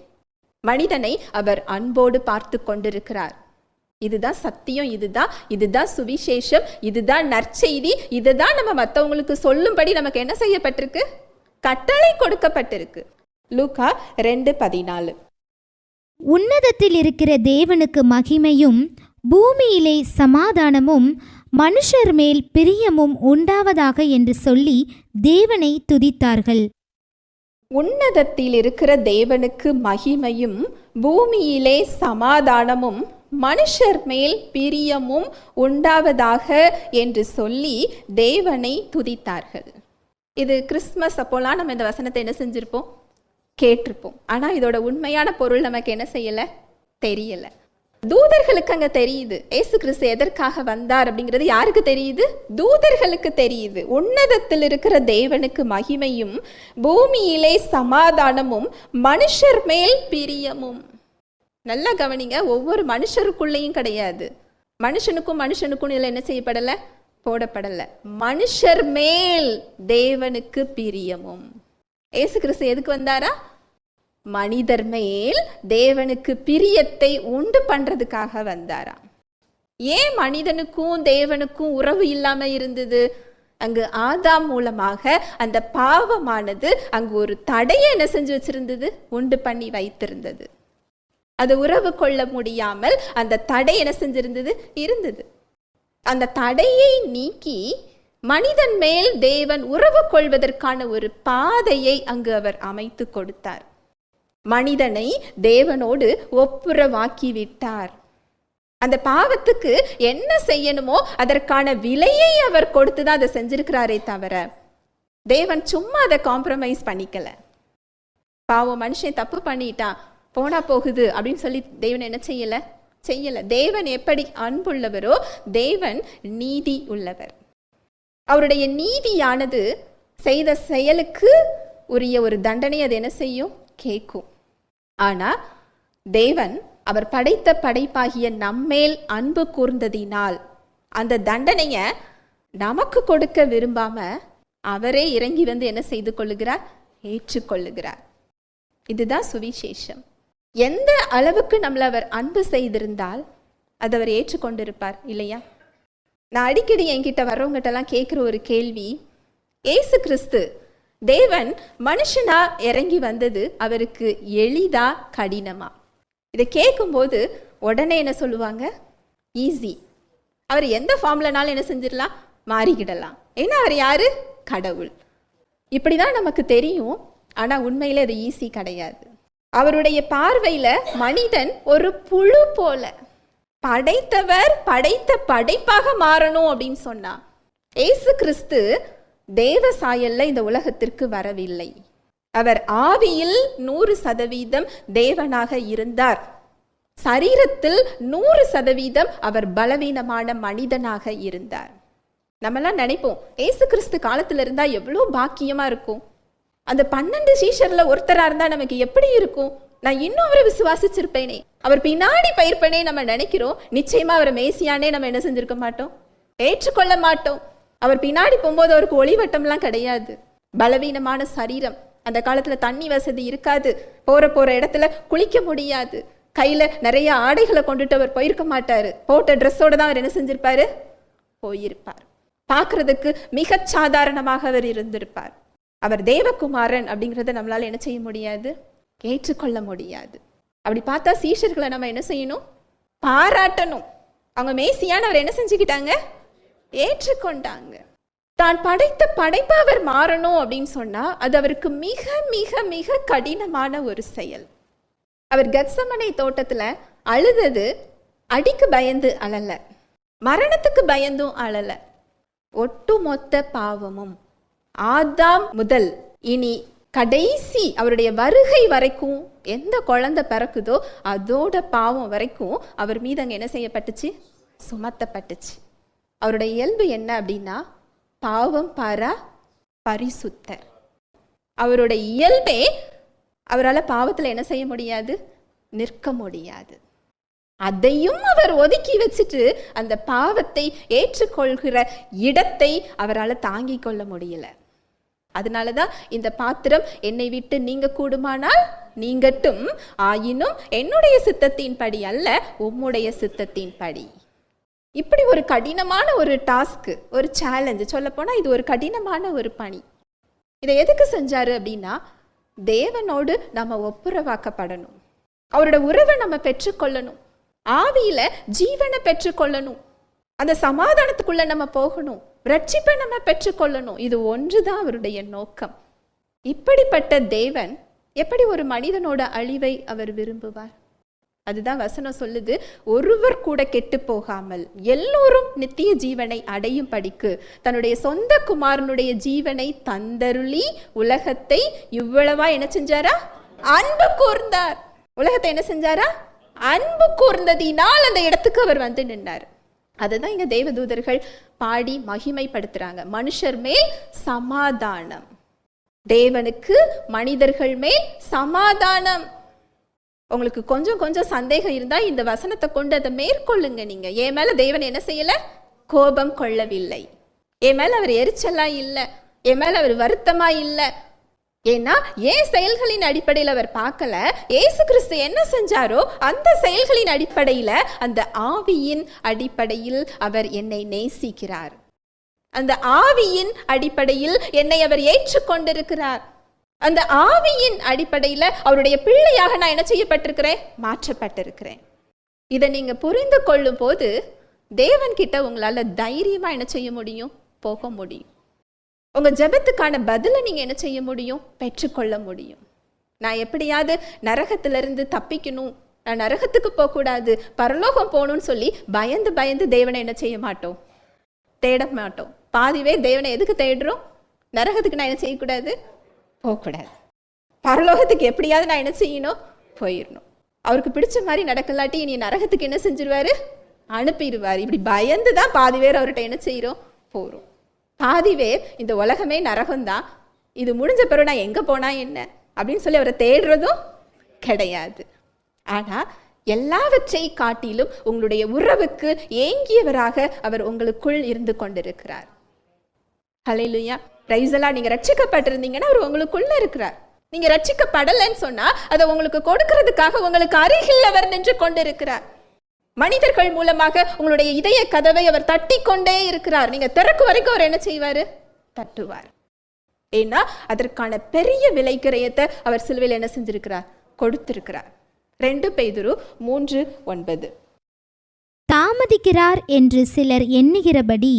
மனிதனை அவர் அன்போடு பார்த்து கொண்டிருக்கிறார். இதுதான் சத்தியம், இதுதான் சுவிசேஷம், இதுதான் நற்செய்தி. இதுதான் நம்ம மற்றவங்களுக்கு சொல்லும்படி நமக்கு என்ன செய்யப்பட்டிருக்கு, கட்டளை கொடுக்கப்பட்டிருக்கு. லூக்கா 2:14. உன்னதத்தில் இருக்கிற தேவனுக்கு மகிமையும் பூமியிலே சமாதானமும் மனுஷர் மேல் பிரியமும் உண்டாவதாக என்று சொல்லி தேவனை துதித்தார்கள். உன்னதத்தில் இருக்கிற தேவனுக்கு மகிமையும் பூமியிலே சமாதானமும் மனுஷர் மேல் பிரியமும் உண்டாவதாக என்று சொல்லி தேவனை துதித்தார்கள். இது கிறிஸ்துமஸ் அப்போலாம் நம்ம இந்த வசனத்தை என்ன செஞ்சிருப்போம், கேட்டிருப்போம். ஆனா இதோட உண்மையான பொருள் நமக்கு என்ன செய்யல, தெரியல. தூதர்களுக்கு அங்க தெரியுது ஏசு கிறிஸ்து எதற்காக வந்தார் அப்படிங்கிறது. யாருக்கு தெரியுது, தூதர்களுக்கு தெரியுது. உன்னதத்தில் இருக்கிற தேவனுக்கு மகிமையும் பூமியிலே சமாதானமும் மனுஷர் மேல் பிரியமும். நல்லா கவனிங்க, ஒவ்வொரு மனுஷருக்குள்ளேயும் கிடையாது. மனுஷனுக்கும் இதில் என்ன செய்யப்படலை? போடப்படலை. மனுஷர் மேல் தேவனுக்கு பிரியமும். இயேசு கிறிஸ்து எதுக்கு வந்தாரா? மனிதர் மேல் தேவனுக்கு பிரியத்தை உண்டு பண்றதுக்காக வந்தாரா. ஏன் மனிதனுக்கும் தேவனுக்கும் உறவு இல்லாம இருந்தது? அங்கு ஆதாம் மூலமாக அந்த பாவமானது அங்கு ஒரு தடையை என்ன செஞ்சு வச்சிருந்தது? உண்டு பண்ணி வைத்திருந்தது. அது உறவு கொள்ள முடியாமல் அந்த தடை என்ன செஞ்சிருந்தது? இருந்தது. அந்த தடையை நீக்கி மனிதன் மேல் தேவன் உறவு கொள்வதற்கான ஒரு பாதையை அங்கு அவர் அமைத்து கொடுத்தார். மனிதனை தேவனோடு ஒப்புரவாக்கி விட்டார். அந்த பாவத்துக்கு என்ன செய்யணுமோ அதற்கான விலையை அவர் கொடுத்துதான் அதை செஞ்சிருக்கிறாரே தவிர தேவன் சும்மா அதை காம்ப்ரமைஸ் பண்ணிக்கல. பாவம், மனுஷன் தப்பு பண்ணிட்டான், போனா போகுது அப்படின்னு சொல்லி தேவன் என்ன செய்யல. தேவன் எப்படி அன்புள்ளவரோ தேவன் நீதி உள்ளவர். அவருடைய நீதியானது செய்த செயலுக்கு உரிய ஒரு தண்டனை அது என்ன செய்யும்? கேட்கும். ஆனா தேவன் அவர் படைத்த படைப்பாகிய நம்மேல் அன்பு கூர்ந்ததினால் அந்த தண்டனையை நமக்கு கொடுக்க விரும்பாம அவரே இறங்கி வந்து என்ன செய்து கொள்ளுகிறார்? ஏற்றுக்கொள்ளுகிறார். இதுதான் சுவிசேஷம். எந்த அளவுக்கு நம்மளை அவர் அன்பு செய்திருந்தால் அதை அவர் ஏற்றுக்கொண்டிருப்பார் இல்லையா? நான் அடிக்கடி என்கிட்ட வர்றவங்கிட்டலாம் கேட்குற ஒரு கேள்வி, ஏசு கிறிஸ்து தேவன் மனுஷனா இறங்கி வந்தது அவருக்கு எளிதா கடினமா? இதை கேட்கும்போது உடனே என்ன சொல்லுவாங்க? ஈஸி. அவர் எந்த ஃபார்ம்லனாலும் என்ன செஞ்சிடலாம்? மாறிக்கிடலாம். ஏன்னா அவர் யாரு? கடவுள். இப்படிதான் நமக்கு தெரியும். ஆனா உண்மையில அது ஈஸி கிடையாது. அவருடைய பார்வையில மனிதன் ஒரு புழு போல. படைத்தவர் படைத்த படைப்பாக மாறணும் அப்படின்னு சொன்னா ஏசு கிறிஸ்து தேவ சாயல்ல இந்த உலகத்திற்கு வரவில்லை. அவர் ஆவியில் 100% தேவனாக இருந்தார். சரீரத்தில் 100% அவர் பலவீனமான மனிதனாக இருந்தார். நம்மெல்லாம் நினைப்போம் ஏசு கிறிஸ்து காலத்துல இருந்தா எவ்வளோ பாக்கியமா இருக்கும், அந்த 12 சீஷர்ல ஒருத்தரா இருந்தா நமக்கு எப்படி இருக்கும், நான் இன்னும் அவரை விசுவாசிச்சிருப்பேனே, அவர் பின்னாடி பயிர்ப்பனே நம்ம நினைக்கிறோம். நிச்சயமா அவரை மேசியானே நம்ம என்ன செஞ்சிருக்க மாட்டோம்? ஏற்றுக்கொள்ள மாட்டோம். அவர் பின்னாடி போகும்போது அவருக்கு ஒளிவட்டம்லாம் கிடையாது. பலவீனமான சரீரம். அந்த காலத்துல தண்ணி வசதி இருக்காது. போற இடத்துல குளிக்க முடியாது. கையில நிறைய ஆடைகளை கொண்டுட்டு அவர் போயிருக்க மாட்டாரு. போட்ட ட்ரெஸ்ஸோட தான் அவர் என்ன செஞ்சிருப்பாரு? போயிருப்பார். பார்க்கறதுக்கு மிக சாதாரணமாக அவர் இருந்திருப்பார். அவர் தேவகுமாரன் அப்படிங்கிறத நம்மளால என்ன செய்ய முடியாது? ஏற்றுக்கொள்ள முடியாது. அப்படி பார்த்தா சீஷர்களை நம்ம என்ன செய்யணும்? பாராட்டணும். அவங்க மேசியான அவர் என்ன செஞ்சுக்கிட்டாங்க? ஏற்றுக்கொண்டாங்க. தான் படைத்த படைப்பை அவர் மாறணும் அப்படின்னு சொன்னா அது அவருக்கு மிக மிக மிக கடினமான ஒரு செயல். அவர் கெத்சமனே தோட்டத்துல அழுதது அடிக்கு பயந்து அழல, மரணத்துக்கு பயந்தும் அழல. ஒட்டுமொத்த பாவமும் ஆதாம் முதல் இனி கடைசி அவருடைய வருகை வரைக்கும் எந்த குழந்தை பிறக்குதோ அதோட பாவம் வரைக்கும் அவர் மீது அங்க என்ன செய்யப்பட்டுச்சு? சுமத்தப்பட்டுச்சு. அவருடைய இயல்பு என்ன அப்படின்னா பாவம் பாரா பரிசுத்தர். அவருடைய இயல்பே அவரால் பாவத்தில் என்ன செய்ய முடியாது? நிற்க முடியாது. அதையும் அவர் ஒதுக்கி வச்சுட்டு அந்த பாவத்தை ஏற்றுக்கொள்கிற இடத்தை அவரால் தாங்கிக் கொள்ள முடியல. அதனாலதான் இந்த பாத்திரம் என்னை விட்டு நீங்க கூடுமானால் நீங்கட்டும், ஆயினும் என்னுடைய சித்தத்தின் படி அல்ல உம்முடைய சித்தத்தின் படி. இப்படி ஒரு கடினமான ஒரு டாஸ்க், ஒரு சேலஞ்சு, சொல்ல போனா இது ஒரு கடினமான ஒரு பணி. இதை எதுக்கு செஞ்சாரு அப்படின்னா தேவனோடு நம்ம ஒப்புரவாக்கப்படணும், அவரோட உறவை நம்ம பெற்றுக்கொள்ளணும், ஆவியில ஜீவனை பெற்றுக்கொள்ளணும், அந்த சமாதானத்துக்குள்ள நம்ம போகணும், ரட்சிப்பை நம்ம பெற்றுக்கொள்ளணும். இது ஒன்றுதான் அவருடைய நோக்கம். இப்படிப்பட்ட தேவன் எப்படி ஒரு மனிதனோட அழிவை அவர் விரும்புவார்? அதுதான் வசனம் சொல்லுது, ஒருவர் கூட கெட்டு போகாமல் எல்லோரும் நித்திய ஜீவனை அடையும் படிக்கு தன்னுடைய சொந்த குமாரனுடைய ஜீவனை தந்தருளி உலகத்தை இவ்வளவா என்ன செஞ்சாரா? அன்பு கூர்ந்தார். உலகத்தை என்ன செஞ்சாரா? அன்பு கூர்ந்ததினால் அந்த இடத்துக்கு அவர் வந்து நின்றார். அதுதான் இங்க தேவதூதர்கள் பாடி மகிமைப்படுத்துறாங்க. மனுஷர் மேல் சமாதானம், தேவனுக்கு மனிதர்கள் மேல் சமாதானம். உங்களுக்கு கொஞ்சம் கொஞ்சம் சந்தேகம் இருந்தா இந்த வசனத்தை கொண்டு அதை மேற்கொள்ளுங்க. நீங்க என் மேல தேவன் என்ன செய்யல? கோபம் கொள்ளவில்லை. என் மேல அவர் எரிச்சலா இல்லை, என் மேல அவர் வருத்தமா இல்லை. ஏன்னா ஏன் செயல்களின் அடிப்படையில் அவர் பார்க்கல, ஏசு கிறிஸ்து என்ன செஞ்சாரோ அந்த செயல்களின் அடிப்படையில், அந்த ஆவியின் அடிப்படையில் அவர் என்னை நேசிக்கிறார். அந்த ஆவியின் அடிப்படையில் என்னை அவர் ஏற்றுக்கொண்டிருக்கிறார். அந்த ஆவியின் அடிப்படையில் அவருடைய பிள்ளையாக நான் என்ன செய்யப்பட்டிருக்கிறேன்? மாற்றப்பட்டிருக்கிறேன். இதை நீங்க புரிந்து கொள்ளும் போது தேவன் கிட்ட உங்களால தைரியமா என்ன செய்ய முடியும்? போக முடியும். உங்க ஜெபத்துக்கான பதிலை நீங்க என்ன செய்ய முடியும்? பெற்றுக்கொள்ள முடியும். நான் எப்படியாவது நரகத்திலிருந்து தப்பிக்கணும், நான் நரகத்துக்கு போகக்கூடாது, பரலோகம் போகணும்னு சொல்லி பயந்து பயந்து தேவனை என்ன செய்ய மாட்டோம்? தேட மாட்டோம். பாதிவே தேவனை எதுக்கு தேடுறோம்? நரகத்துக்கு நான் என்ன செய்யக்கூடாது? போகக்கூடாது. பரலோகத்துக்கு எப்படியாவது நான் என்ன செய்யணும்? போயிடணும். அவருக்கு பிடிச்ச மாதிரி நடக்கலாட்டி இனி நரகத்துக்கு என்ன செஞ்சிருவாரு? அனுப்பிடுவார். இப்படி பயந்து தான் பாதி பேர் அவர்கிட்ட என்ன செய்கிறோம்? போகிறோம். பாதி பேர் இந்த உலகமே நரகம்தான், இது முடிஞ்ச பிறகு நான் எங்கே போனா என்ன அப்படின்னு சொல்லி அவரை தேடுறதும் கிடையாது. ஆனால் எல்லாவற்றை காட்டிலும் உங்களுடைய உறவுக்கு ஏங்கியவராக அவர் உங்களுக்குள் இருந்து கொண்டிருக்கிறார். ஹல்லேலூயா, பிரைஸ் தி லார்ட். நீங்க ரட்சிக்கப்பட்டிருந்தீங்கன்னா அவர் உங்களுக்குள்ள இருக்கிறார். நீங்க ரட்சிக்கப்படலைன்னு சொன்னா அதை உங்களுக்கு கொடுக்கிறதுக்காக உங்களுக்கு அருகில் அவர் நின்று கொண்டிருக்கிறார். மனிதர்கள் மூலமாக உங்களுடைய இதய கதவை அவர் தட்டி கொண்டே இருக்கிறார். நீங்க திறக்கும் வரைக்கும் அவர் என்ன செய்வாரு? தட்டுவார். ஏன்னா அதற்கான பெரிய விலை கிரயத்தை அவர் சிலுவையில் என்ன செஞ்சிருக்கிறார்? கொடுத்திருக்கிறார். 2 பேதுரு 3:9. தாமதிக்கிறார் என்று சிலர் எண்ணுகிறபடி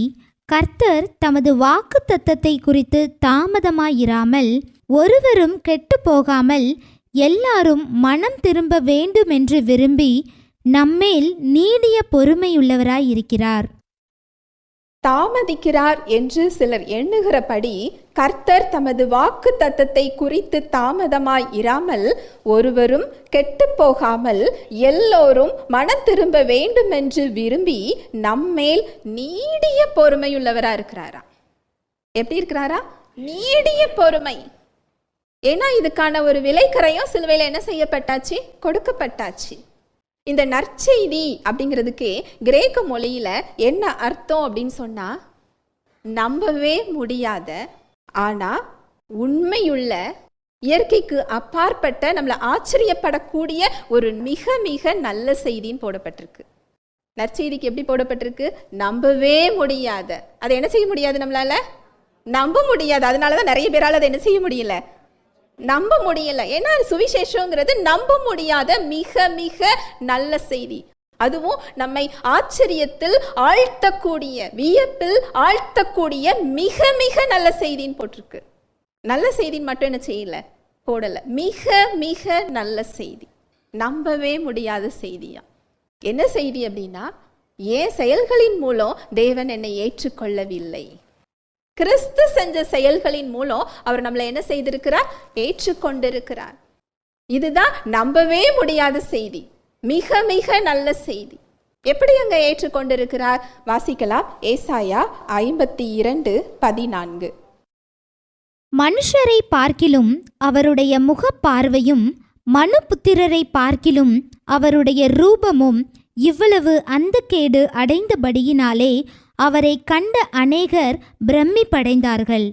கர்த்தர் தமது வாக்குத்தத்தத்தை குறித்து தாமதமாயிராமல் ஒருவரும் கெட்டு போகாமல் எல்லாரும் மனம் திரும்ப வேண்டுமென்று விரும்பி நம்மேல் நீடிய பொறுமையுள்ளவராயிருக்கிறார். தாமதிக்கிறார் என்று சிலர் எண்ணுகிறபடி கர்த்தர் தமது வாக்கு தத்தத்தை குறித்து தாமதமாய் இராமல் ஒருவரும் கெட்டு போகாமல் எல்லோரும் மனம் திரும்ப வேண்டும் என்று விரும்பி நம்மேல் நீடிய பொறுமையுள்ளவரா இருக்கிறாரா? எப்படி இருக்கிறாரா? நீடிய பொறுமை. ஏன்னா இதுக்கான ஒரு விலைக்கரையும் சிலுவையில் என்ன செய்யப்பட்டாச்சு? கொடுக்கப்பட்டாச்சு. இந்த நற்செய்தி அப்படிங்கிறதுக்கே கிரேக்க மொழியில என்ன அர்த்தம் அப்படின்னு சொன்னா, நம்பவே முடியாத ஆனா உண்மையுள்ள, இயற்கைக்கு அப்பாற்பட்ட, நம்மளை ஆச்சரியப்படக்கூடிய ஒரு மிக மிக நல்ல செய்தின்னு போடப்பட்டிருக்கு. நற்செய்திக்கு எப்படி போடப்பட்டிருக்கு? நம்பவே முடியாத. அதை என்ன செய்ய முடியாது? நம்மளால நம்ப முடியாது. அதனாலதான் நிறைய பேரால் அதை என்ன செய்ய முடியல? நம்ப முடியல. ஏன்னா சுவிசேஷங்கிறது நம்ப முடியாத மிக மிக நல்ல செய்தி. அதுவும் நம்மை ஆச்சரியத்தில் ஆழ்த்தக்கூடிய, வியப்பில் ஆழ்த்தக்கூடிய மிக மிக நல்ல செய்தின்னு போட்டிருக்கு. நல்ல செய்தின்னு மட்டும் என்ன செய்யல? போடல. மிக மிக நல்ல செய்தி, நம்பவே முடியாத செய்தியா. என்ன செய்தி அப்படின்னா, ஏன் செயல்களின் மூலம் தேவன் என்னை ஏற்றுக்கொள்ளவில்லை, கிறிஸ்து செஞ்ச செயல்களின் மூலம் அவர் நம்மளை என்ன செய்திருக்கிறார்? ஏற்றுக்கொண்டிருக்கிறார். இதுதான் நம்பவே முடியாத செய்தி, மிக மிக நல்ல செய்தி. எப்படி அங்க ஏற்றுக்கொண்டிருக்கிறார்? வாசிக்கலாம். ஏசாயா 52:14. மனுஷரை பார்க்கிலும் அவருடைய முகப்பார்வையும் மனுபுத்திரரை பார்க்கிலும் அவருடைய ரூபமும் இவ்வளவு அந்தக்கேடு அடைந்தபடியினாலே அவரை கண்ட அநேகர் பிரமிப்படைந்தார்கள்.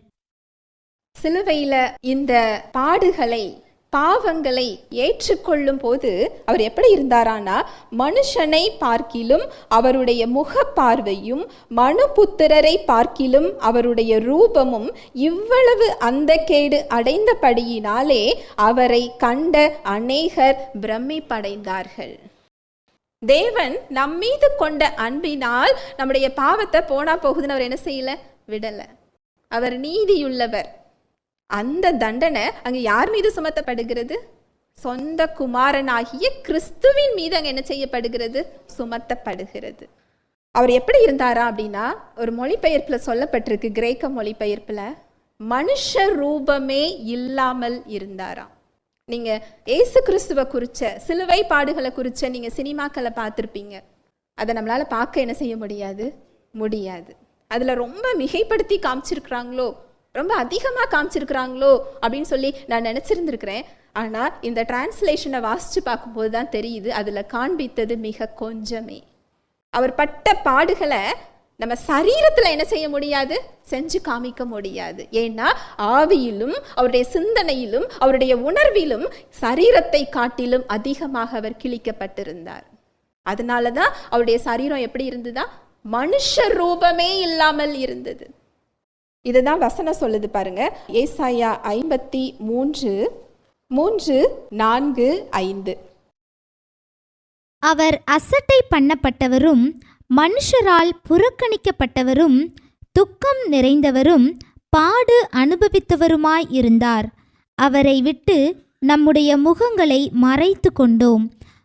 சிலுவையில இந்த பாடுகளை, பாவங்களை ஏற்றுக்கொள்ளும் போது அவர் எப்படி இருந்தாரானா, மனுஷனை பார்க்கிலும் அவருடைய முகப்பார்வையும் மனுபுத்திரரை பார்க்கிலும் அவருடைய ரூபமும் இவ்வளவு அந்தக்கேடு அடைந்தபடியினாலே அவரை கண்ட அநேகர் பிரமிப்படைந்தார்கள். தேவன் நம்மீது கொண்ட அன்பினால் நம்முடைய பாவத்தை போனா போகுதுன்னு அவர் என்ன செய்யல? விடல. அவர் நீதியுள்ளவர். அந்த தண்டனை அங்க யார் மீது சுமத்தப்படுகிறது? சொந்த குமாரனாகிய கிறிஸ்துவின் மீது அங்க என்ன செய்யப்படுகிறது? சுமத்தப்படுகிறது. அவர் எப்படி இருந்தாரா அப்படின்னா, ஒரு மொழிபெயர்ப்புல சொல்லப்பட்டிருக்கு, கிரேக்க மொழிபெயர்ப்புல, மனுஷ ரூபமே இல்லாமல் இருந்தாராம். நீங்க ஏசு கிறிஸ்துவ குறிச்ச, சிலுவை பாடுகளை குறிச்ச நீங்க சினிமாக்களை பார்த்துருப்பீங்க. அதை நம்மளால பார்க்க என்ன செய்ய முடியாது? முடியாது. அதுல ரொம்ப மிகைப்படுத்தி காமிச்சிருக்கிறாங்களோ, ரொம்ப அதிகமாக காமிச்சிருக்கிறாங்களோ அப்படின்னு சொல்லி நான் நினச்சிருந்துருக்கிறேன். ஆனால் இந்த டிரான்ஸ்லேஷனை வாசித்து பார்க்கும்போது தான் தெரியுது, அதில் காண்பித்தது மிக கொஞ்சமே. அவர் பட்ட பாடுகளை நம்ம சரீரத்தில் என்ன செய்ய முடியாது, செஞ்சு காமிக்க முடியாது. ஏன்னா ஆவியிலும் அவருடைய சிந்தனையிலும் அவருடைய உணர்விலும் சரீரத்தை காட்டிலும் அதிகமாக அவர் கிழிக்கப்பட்டிருந்தார். அதனால தான் அவருடைய சரீரம் எப்படி இருந்ததா, மனுஷ ரூபமே இல்லாமல் இருந்தது. இதுதான் வசனம் சொல்லுது பாருங்க, ஏசாயா 53:3-4-5. அவர் அசட்டை பண்ணப்பட்டவரும் மனுஷரால் புறக்கணிக்கப்பட்டவரும் துக்கம் நிறைந்தவரும் பாடு அனுபவித்தவருமாய் இருந்தார். அவரை விட்டு நம்முடைய முகங்களை மறைத்து கொண்டோம்.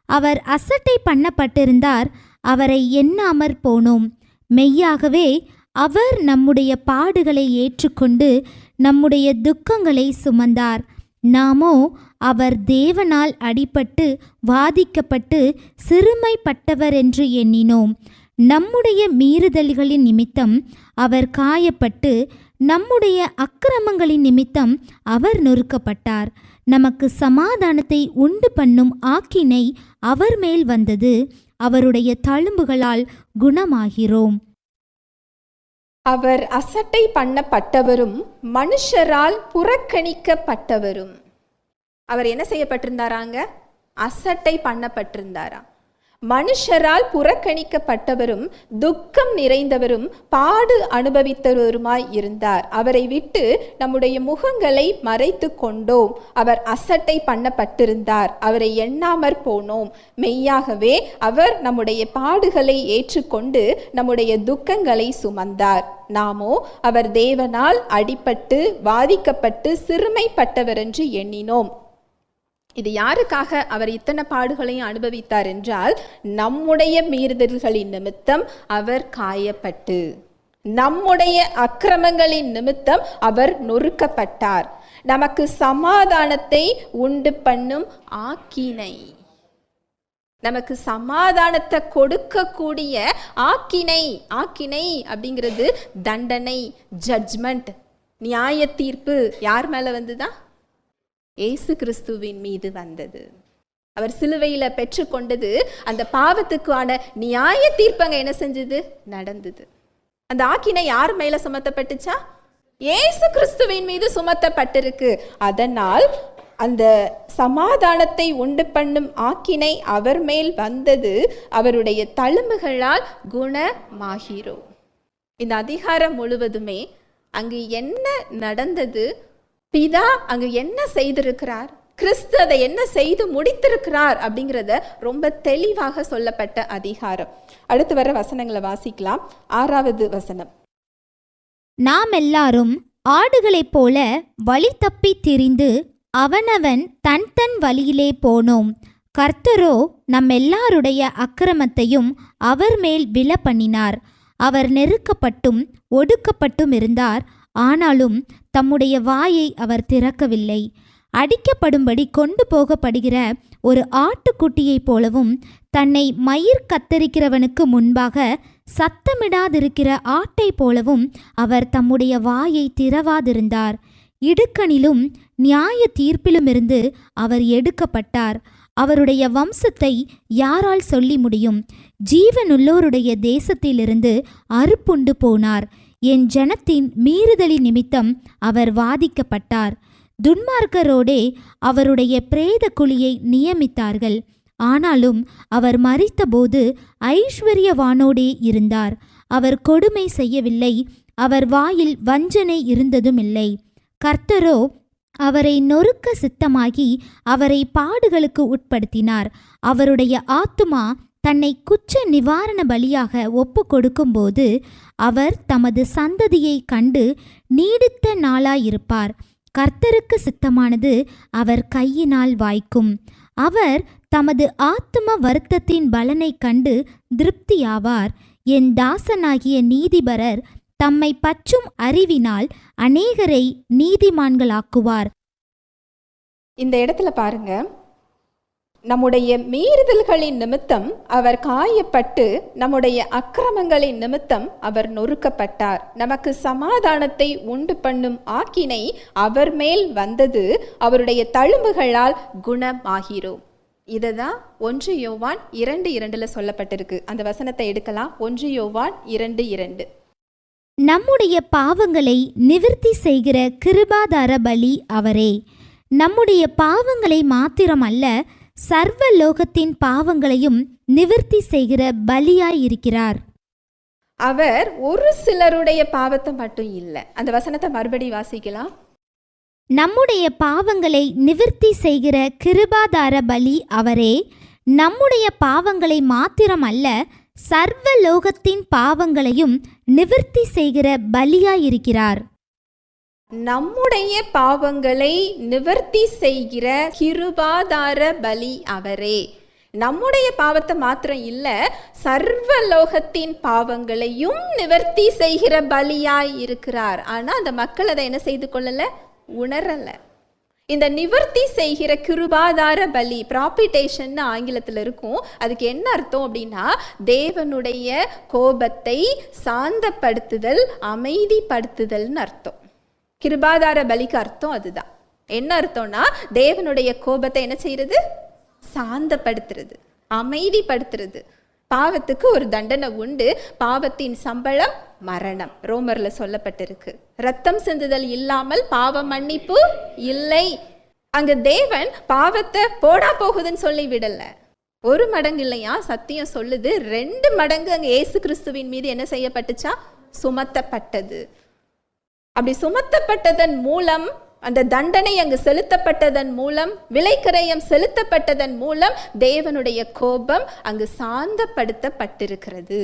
அவர் அசட்டை பண்ணப்பட்டிருந்தார், அவரை எண்ணாமற் போனோம். மெய்யாகவே அவர் நம்முடைய பாடுகளை ஏற்றுக்கொண்டு நம்முடைய துக்கங்களை சுமந்தார். நாமோ அவர் தேவனால் அடிபட்டு வாதிக்கப்பட்டு சிறுமைப்பட்டவர் என்று எண்ணினோம். நம்முடைய மீறுதல்களின் நிமித்தம் அவர் காயப்பட்டு நம்முடைய அக்கிரமங்களின் நிமித்தம் அவர் நொறுக்கப்பட்டார். நமக்கு சமாதானத்தை உண்டு பண்ணும் ஆக்கினை அவர் மேல் வந்தது. அவருடைய தழும்புகளால் குணமாகிறோம். அவர் அசட்டை பண்ணப்பட்டவரும் மனுஷரால் புறக்கணிக்கப்பட்டவரும். அவர் என்ன செய்யப்பட்டிருந்தாராங்க, அசட்டை பண்ணப்பட்டிருந்தாரா. மனுஷரால் புறக்கணிக்கப்பட்டவரும் துக்கம் நிறைந்தவரும் பாடு அனுபவித்தவருமாய் இருந்தார். அவரை விட்டு நம்முடைய முகங்களை மறைத்து கொண்டோம். அவர் அசட்டை பண்ணப்பட்டிருந்தார், அவரை எண்ணாமற் போனோம். மெய்யாகவே அவர் நம்முடைய பாடுகளை ஏற்றுக்கொண்டு நம்முடைய துக்கங்களை சுமந்தார். நாமோ அவர் தேவனால் அடிபட்டு வாதிக்கப்பட்டு சிறுமைப்பட்டவர் என்று எண்ணினோம். இது யாருக்காக அவர் இத்தனை பாடுகளையும் அனுபவித்தார் என்றால், நம்முடைய மீறுதல்களின் நிமித்தம் அவர் காயப்பட்டு நம்முடைய அக்கிரமங்களின் நிமித்தம் அவர் நொறுக்கப்பட்டார். நமக்கு சமாதானத்தை உண்டு பண்ணும் ஆக்கினை, நமக்கு சமாதானத்தை கொடுக்கக்கூடிய ஆக்கினை. ஆக்கினை அப்படிங்கிறது தண்டனை, ஜட்ஜ்மெண்ட், நியாய தீர்ப்பு யார் மேலே வந்துதான், இயேசு கிறிஸ்துவின் மீது வந்தது. அவர் சிலுவையில் பெற்றுக்கொண்டது அந்த பாவத்துக்கான நியாய தீர்ப்பங்க என்ன செஞ்சது, நடந்தது. அந்த ஆக்கினை யார் மேல சுமத்தப்பட்டுச்சா, இயேசு கிறிஸ்துவின் மீது சுமத்தப்பட்டிருக்கு. அதனால் அந்த சமாதானத்தை உண்டு பண்ணும் ஆக்கினை அவர் மேல் வந்தது. அவருடைய தழும்புகளால் குணமாகிறோம். இந்த அதிகாரம் முழுவதுமே அங்கு என்ன நடந்தது, பிதா அங்கு என்ன செய்திருக்கிறார், கிறிஸ்து அதை என்ன செய்து முடித்திருக்கிறார் அப்படிங்கிறத ரொம்ப தெளிவாக சொல்லப்பட்ட அதிகாரம். அடுத்து வர வசனங்களை வாசிக்கலாம். 6வது வசனம், நாம் எல்லாரும் ஆடுகளைப் போல வழி தப்பி திரிந்து அவனவன் தன் தன் வழியிலே போனோம். கர்த்தரோ நம்மெல்லாருடைய அக்கிரமத்தையும் அவர் மேல் விழ பண்ணினார். அவர் நெருக்கப்பட்டும் ஒடுக்கப்பட்டும் இருந்தார், ஆனாலும் தம்முடைய வாயை அவர் திறக்கவில்லை. அடிக்கப்படும்படி கொண்டு போகப்படுகிற ஒரு ஆட்டுக்குட்டியைப் போலவும் தன்னை மயிர் கத்தரிக்கிறவனுக்கு முன்பாக சத்தமிடாதிருக்கிற ஆட்டை போலவும் அவர் தம்முடைய வாயை திறவாதிருந்தார். இடுக்கணிலும் நியாய தீர்ப்பிலுமிருந்து அவர் எடுக்கப்பட்டார். அவருடைய வம்சத்தை யாரால் சொல்லி முடியும்? ஜீவனுள்ளோருடைய தேசத்திலிருந்து அறுப்புண்டு போனார். என் ஜனத்தின் மீறுதலின் நிமித்தம் அவர் வாதிக்கப்பட்டார். துன்மார்க்கரோடே அவருடைய பிரேத குழியை நியமித்தார்கள். ஆனாலும் அவர் மரித்தபோது ஐஸ்வர்யவானோடே இருந்தார். அவர் கொடுமை செய்யவில்லை, அவர் வாயில் வஞ்சனை இருந்ததும் இல்லை. கர்த்தரோ அவரை நொறுக்க சித்தமாகி அவரை பாடுகளுக்கு உட்படுத்தினார். அவருடைய ஆத்துமா தன்னை குற்ற நிவாரண பலியாக ஒப்பு கொடுக்கும்போது அவர் தமது சந்ததியை கண்டு நீடித்த நாளாயிருப்பார். கர்த்தருக்கு சித்தமானது அவர் கையினால் வாய்க்கும். அவர் தமது ஆத்தும வருத்தத்தின் பலனை கண்டு திருப்தியாவார். என் தாசனாகிய நீதிபரர் தம்மை பற்றும் அறிவினால் அநேகரை நீதிமான்களாக்குவார். இந்த இடத்துல பாருங்க, நம்முடைய மீறுதல்களின் நிமித்தம் அவர் காயப்பட்டு, நம்முடைய அக்கிரமங்களின் நிமித்தம் அவர் நொறுக்கப்பட்டார். நமக்கு சமாதானத்தை உண்டு பண்ணும் ஆக்கினை அவர் மேல் வந்தது, அவருடைய தழும்புகளால் குணமாகிறோம். இதுதான் 1 யோவான் 2:2 சொல்லப்பட்டிருக்கு. அந்த வசனத்தை எடுக்கலாம். 1 யோவான் 2:2. நம்முடைய பாவங்களை நிவிர்த்தி செய்கிற கிருபாதார பலி அவரே. நம்முடைய பாவங்களை மாத்திரமல்ல, சர்வ லோகத்தின் பாவங்களையும் நிவிர்த்தி செய்கிற பலியாயிருக்கிறார். அவர் ஒரு சிலருடைய பாவத்தை மட்டும் இல்லை. அந்த வசனத்தை மறுபடி வாசிக்கலாம். நம்முடைய பாவங்களை நிவிர்த்தி செய்கிற கிருபாதார பலி அவரே. நம்முடைய பாவங்களை மாத்திரமல்ல, சர்வ லோகத்தின் பாவங்களையும் நிவிர்த்தி செய்கிற பலியாயிருக்கிறார். நம்முடைய பாவங்களை நிவர்த்தி செய்கிற கிருபாதார பலி அவரே. நம்முடைய பாவத்தை மாத்திரம் இல்ல, சர்வ லோகத்தின் பாவங்களையும் நிவர்த்தி செய்கிற பலியாய் இருக்கிறார். ஆனா அந்த மக்கள் அதை என்ன செய்து கொள்ளல, உணரல. இந்த நிவர்த்தி செய்கிற கிருபாதார பலி, ப்ராபிடேஷன் ஆங்கிலத்தில் இருக்கும். அதுக்கு என்ன அர்த்தம் அப்படின்னா, தேவனுடைய கோபத்தை சாந்தப்படுத்துதல், அமைதிப்படுத்துதல்னு அர்த்தம். கிருபாதார பலிக்கு அர்த்தம் அதுதான். என்ன அர்த்தம்னா, தேவனுடைய கோபத்தை என்ன செய்யறது, சாந்தப்படுத்துறது, அமைதிப்படுத்துறது. பாவத்துக்கு ஒரு தண்டனை உண்டு. பாவத்தின் சம்பளம் மரணம், ரோமர்ல சொல்லப்பட்டிருக்கு. ரத்தம் சிந்துதல் இல்லாமல் பாவ மன்னிப்பு இல்லை. அங்க தேவன் பாவத்தை போடா போகுதுன்னு சொல்லி விடல. 1 மடங்கு இல்லையா, சத்தியம் சொல்லுது 2 மடங்கு அங்க இயேசு கிறிஸ்துவின் மீது என்ன செய்யப்பட்டுச்சா, சுமத்தப்பட்டது. அப்படி சுமத்தப்பட்டதன் மூலம், அந்த தண்டனை அங்கு செலுத்தப்பட்டதன் மூலம், விலைக்கிரயம் செலுத்தப்பட்டதன் மூலம் தேவனுடைய கோபம் அங்கு சாந்தப்படுத்தப்பட்டிருக்கிறது.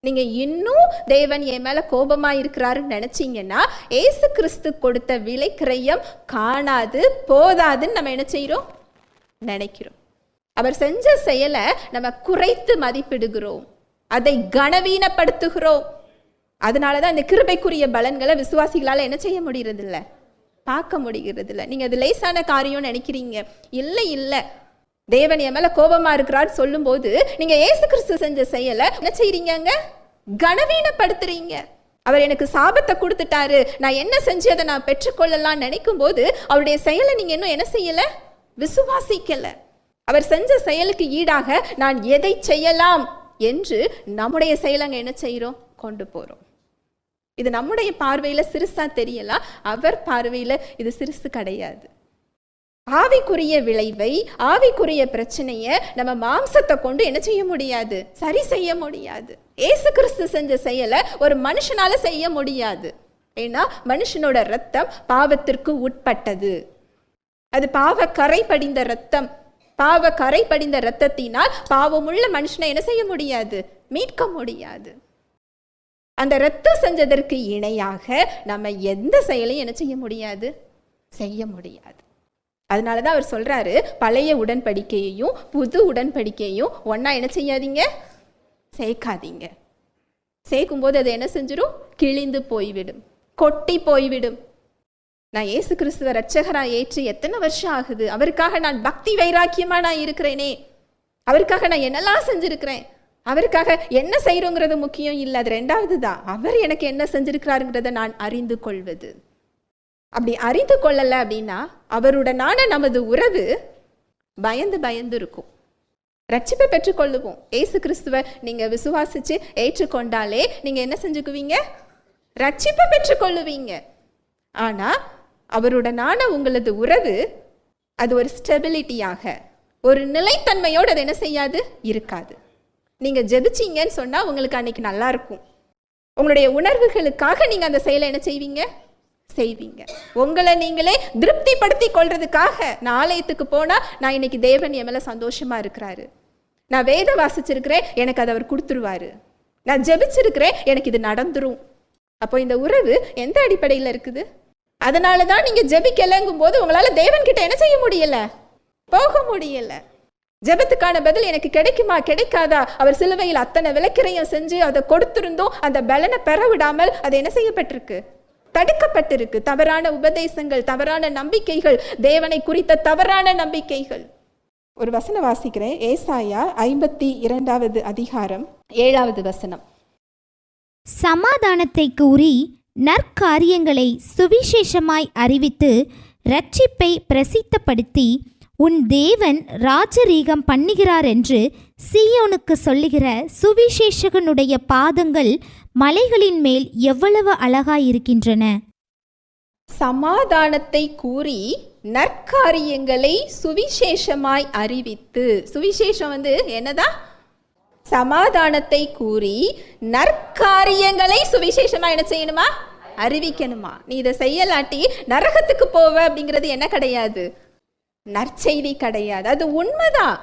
நீங்க இன்னும் தேவன் என் மேல கோபமா இருக்கிறாருன்னு நினைச்சீங்கன்னா, ஏசு கிறிஸ்து கொடுத்த விலைக்கிரயம் காணாது போதாதுன்னு நம்ம என்ன செய்யறோம், நினைக்கிறோம். அவர் செஞ்ச செயலை நம்ம குறைத்து மதிப்பிடுகிறோம், அதை கனவீனப்படுத்துகிறோம். அதனாலதான் இந்த கிருபைக்குரிய பலன்களை விசுவாசிகளால என்ன செய்ய முடியறது இல்லை, பார்க்க முடிகிறது இல்லை. நீங்க அது லேசான காரியம் நினைக்கிறீங்க. இல்லை இல்லை, தேவன் என் மேல கோபமா இருக்கிறார் சொல்லும் போது நீங்க ஏசு கிறிஸ்து செஞ்ச செயலை என்ன செய்றீங்க, கனவீனப்படுத்துறீங்க. அவர் எனக்கு சாபத்தை கொடுத்துட்டாரு, நான் என்ன செஞ்சு அதை நான் பெற்றுக்கொள்ளலாம் நினைக்கும் போது அவருடைய செயலை நீங்க இன்னும் என்ன செய்யல, விசுவாசிக்கல. அவர் செஞ்ச செயலுக்கு ஈடாக நான் எதை செய்யலாம் என்று நம்முடைய செயலங்க என்ன செய்யறோம், கொண்டு போறோம். இது நம்முடைய பார்வையில சிறுசா தெரியலாம், அவர் பார்வையில இது சிறுசு கிடையாது. ஆவிக்குரிய விளைவை, ஆவிக்குரிய பிரச்சனையை நம்ம மாம்சத்தை கொண்டு என்ன செய்ய முடியாது, சரி செய்ய முடியாது. ஏசு கிறிஸ்து செஞ்ச செயலை ஒரு மனுஷனால செய்ய முடியாது. ஏன்னா மனுஷனோட ரத்தம் பாவத்திற்கு உட்பட்டது. அது பாவ கரை படிந்த ரத்தம். பாவ கரை படிந்த ரத்தத்தினால் பாவமுள்ள மனுஷனை என்ன செய்ய முடியாது, மீட்க முடியாது. அந்த ரத்தம் செஞ்சதற்கு இணையாக நம்ம எந்த செயலையும் என்ன செய்ய முடியாது, செய்ய முடியாது. அதனாலதான் அவர் சொல்றாரு, பழைய உடன்படிக்கையையும் புது உடன்படிக்கையையும் ஒன்னா என்ன செய்யாதீங்க, சேர்க்காதீங்க. சேர்க்கும் போது அது என்ன செஞ்சிடும், கிழிந்து போய்விடும், கொட்டி போய்விடும். நான் ஏசு கிறிஸ்துவ ரட்சகரா ஏற்று எத்தனை வருஷம் ஆகுது, அவருக்காக நான் பக்தி வைராக்கியமா நான் இருக்கிறேனே, அவருக்காக நான் என்னெல்லாம் செஞ்சிருக்கிறேன், அவருக்காக என்ன செய்யறோங்கிறது முக்கியம் இல்லை, அது 2வது தான். அவர் எனக்கு என்ன செஞ்சிருக்கிறாருங்கிறத நான் அறிந்து கொள்வது. அப்படி அறிந்து கொள்ளலை அப்படின்னா அவருடனான நமது உறவு பயந்து பயந்து இருக்கும். ரட்சிப்பை பெற்றுக்கொள்ளுவோம். ஏசு கிறிஸ்துவ நீங்க விசுவாசிச்சு ஏற்றுக்கொண்டாலே நீங்க என்ன செஞ்சுக்குவீங்க, ரட்சிப்பை பெற்றுக்கொள்ளுவீங்க. ஆனா அவருடனான உங்களது உறவு அது ஒரு ஸ்டெபிலிட்டியாக, ஒரு நிலைத்தன்மையோடு அது என்ன செய்யாது, இருக்காது. நீங்க ஜெபிச்சீங்கன்னு சொன்னா உங்களுக்கு அன்னைக்கு நல்லா இருக்கும். உங்களுடைய உணர்வுகளுக்காக நீங்க அந்த செயலை என்ன செய்வீங்க, செய்வீங்க. உங்களை நீங்களே திருப்திப்படுத்தி கொள்றதுக்காக நான் ஆலயத்துக்கு போனா நான் இன்னைக்கு தேவன் என் மேல சந்தோஷமா இருக்கிறாரு, நான் வேதம் வாசிச்சிருக்கிறேன் எனக்கு அதை அவர் கொடுத்துருவாரு, நான் ஜெபிச்சிருக்கிறேன் எனக்கு இது நடந்துரும். அப்போ இந்த உறவு எந்த அடிப்படையில் இருக்குது? அதனாலதான் நீங்க ஜெபிக்கலங்கும் போது உங்களால தேவன் கிட்ட என்ன செய்ய முடியல, போக முடியல. ஜெபத்துக்கான பதில் எனக்கு கிடைக்குமா கிடைக்காதா, அவர் சிலுவையில் அத்தனை விலைக்கிரயம் செஞ்சு அதை கொடுத்திருந்தோம், அந்த பலனை பெற விடாமல் அது என்ன செய்யப்பட்டிருக்கு, தடுக்கப்பட்டிருக்கு. தவறான உபதேசங்கள், தவறான நம்பிக்கைகள், தேவனை குறித்த தவறான நம்பிக்கைகள். ஒரு வசனம் வாசிக்கிறேன். ஏசாயா 52 அதிகாரம் 7வது வசனம். சமாதானத்தை கூறி நற்காரியங்களை சுவிசேஷமாய் அறிவித்து இரட்சிப்பை பிரசித்தப்படுத்தி உன் தேவன் ராஜரீகம் பண்ணுகிறார் என்று சீயோனுக்கு சொல்லுகிற சுவிசேஷகனுடைய பாதங்கள் மலைகளின் மேல் எவ்வளவு அழகாயிருக்கின்றன. சமாதானத்தை கூறி நற்காரியங்களை சுவிசேஷமாய் அறிவித்து, சுவிசேஷம் என்னதா? சமாதானத்தை கூறி நற்காரியங்களை சுவிசேஷமா என்ன செய்யணுமா? அறிவிக்கணுமா? நீ இதை செய்யலாட்டி நரகத்துக்கு போவ அப்படிங்கிறது என்ன கிடையாது? நற்செய்தி கிடையாது. அது உண்மைதான்,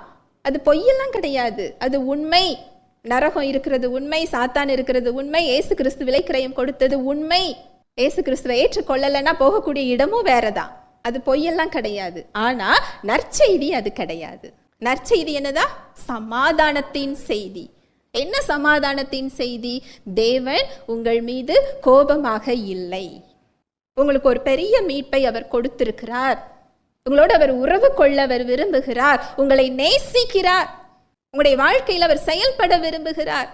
அது பொய்யெல்லாம் கிடையாது, அது உண்மை. நரகம் இருக்கிறது உண்மை, சாத்தான் இருக்கிறது உண்மை, இயேசு கிறிஸ்து விலைக்கிரயம் கொடுத்தது உண்மை. இயேசு கிறிஸ்துவை ஏற்றுக்கொள்ளலைன்னா போகக்கூடிய இடமும் வேறதான், அது பொய்யெல்லாம் கிடையாது. ஆனா நற்செய்தி அது கிடையாது. நற்செய்தி என்னதா? சமாதானத்தின் செய்தி. என்ன சமாதானத்தின் செய்தி? தேவன் உங்கள் மீது கோபமாக இல்லை, உங்களுக்கு ஒரு பெரிய மீட்பை அவர் கொடுத்திருக்கிறார், உங்களோடு அவர் உறவு கொள்ள அவர் விரும்புகிறார், உங்களை நேசிக்கிறார், உங்களுடைய வாழ்க்கையில் அவர் செயல்பட விரும்புகிறார்,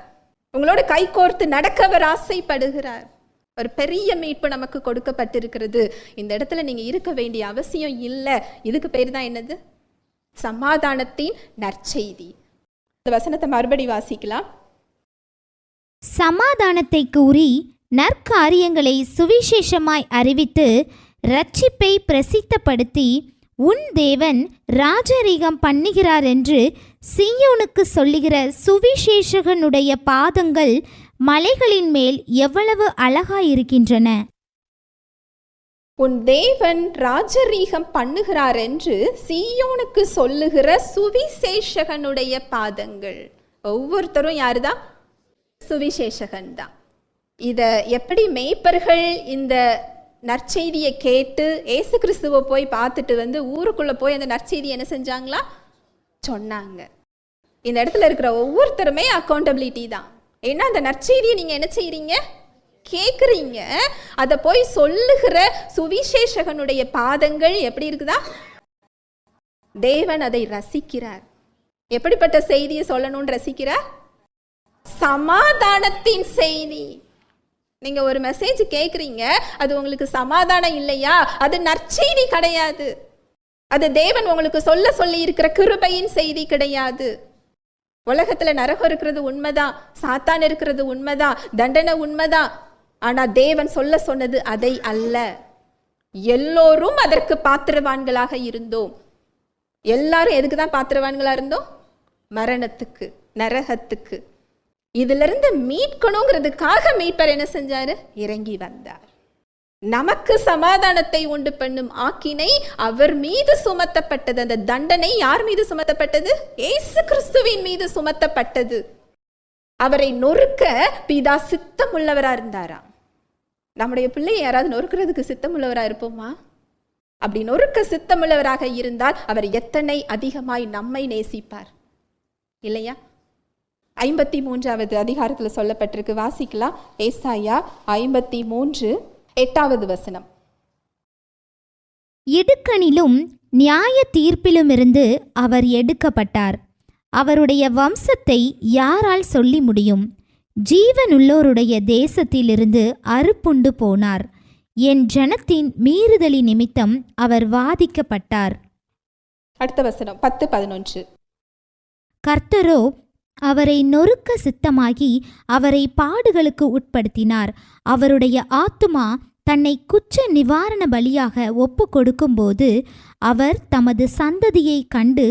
உங்களோட கைகோர்த்து நடக்க அவர் ஆசைப்படுகிறார். ஒரு பெரிய மீட்பு நமக்கு கொடுக்கப்பட்டிருக்கிறது. இந்த இடத்துல நீங்க இருக்க வேண்டிய அவசியம் இல்லை. இதுக்கு பேர் தான் என்னது? சமாதானத்தின் நற்செய்தி. இந்த வசனத்தை மறுபடி வாசிக்கலாம். சமாதானத்தை கூறி நற்காரியங்களை சுவிசேஷமாய் அறிவித்து இரட்சிப்பை பிரசித்தப்படுத்தி உன் தேவன் ராஜரீகம் பண்ணுகிறார் என்று சீயோனுக்கு சொல்லுகிற சுவிசேஷகனுடைய பாதங்கள் மலைகளின் மேல் எவ்வளவு அழகாயிருக்கின்றன. உன் தேவன் ராஜரீகம் பண்ணுகிறார் என்று சீயோனுக்கு சொல்லுகிற சுவிசேஷகனுடைய பாதங்கள். ஒவ்வொருத்தரும் யாருதான்? சுவிசேஷகன் தான். இத எப்படி மேய்ப்பர்கள் இந்த நற்செய்தியை கேட்டு ஏசு கிறிஸ்துவை போய் பார்த்துட்டு ஊருக்குள்ள போய் அந்த நற்செய்தி என்ன செஞ்சாங்களா? சொன்னாங்க. இந்த இடத்துல இருக்கிற ஒவ்வொருத்தருமே அக்கௌண்டபிலிட்டி தான். ஏன்னா அந்த நற்செய்தியை நீங்க என்ன செய்றீங்க? கேட்குறீங்க. அதை போய் சொல்லுகிற சுவிசேஷகனுடைய பாதங்கள் எப்படி இருக்குதா? தேவன் அதை ரசிக்கிறார். எப்படிப்பட்ட செய்தியை சொல்லணும்னு ரசிக்கிறார்? சமாதானத்தின் செய்தி. நீங்க ஒரு மெசேஜ் கேட்குறீங்க, அது உங்களுக்கு சமாதானம் இல்லையா? அது நற்செய்தி கிடையாது. அது தேவன் உங்களுக்கு சொல்லி இருக்கிற கிருபையின் செய்தி கிடையாது. உலகத்துல நரகம் இருக்கிறது உண்மைதான், சாத்தான் இருக்கிறது உண்மைதான், தண்டனை உண்மைதான். ஆனா தேவன் சொன்னது அதை அல்ல. எல்லோரும் அதற்கு பாத்திரவான்களாக இருந்தோம். எல்லாரும் எதுக்கு தான் பாத்திரவான்களா இருந்தோம்? மரணத்துக்கு, நரகத்துக்கு. இதுல இருந்து மீட்கணுங்கிறதுக்காக மீட்பர் என்ன செஞ்சாரு? இறங்கி வந்தார். நமக்கு சமாதானத்தை உண்டு பண்ணும் ஆக்கினை அவர் மீது சுமத்தப்பட்டது. அந்த தண்டனை யார் மீது சுமத்தப்பட்டது? இயேசு கிறிஸ்துவின் மீது சுமத்தப்பட்டது. அவரை நொறுக்க பிதா சித்தம் உள்ளவரா இருந்தாரா? நம்முடைய பிள்ளையை யாராவது நொறுக்கிறதுக்கு சித்தம் உள்ளவரா இருப்போமா? அப்படி நொறுக்க சித்தம் உள்ளவராக இருந்தால் அவர் எத்தனை அதிகமாய் நம்மை நேசிப்பார் இல்லையா? 53வது அதிகாரத்தில் சொல்லப்பட்டிருக்கு, வாசிக்கலாம். ஏசாயா 53:8வது வசனம். இடுக்கணிலும் நியாய தீர்ப்பிலுமிருந்து அவர் எடுக்கப்பட்டார். அவருடைய வம்சத்தை யாரால் சொல்லி முடியும்? ஜீவனுள்ளோருடைய தேசத்திலிருந்து அறுப்புண்டு போனார். என் ஜனத்தின் மீறுதலி நிமித்தம் அவர் வாதிக்கப்பட்டார். அடுத்த வசனம் 10-11. கர்த்தரோ அவரை நொறுக்க சித்தமாகி அவரை பாடுகளுக்கு உட்படுத்தினார். அவருடைய ஆத்துமா தன்னை குற்ற நிவாரண பலியாக ஒப்பு கொடுக்கும்போது அவர் தமது சந்ததியை கண்டு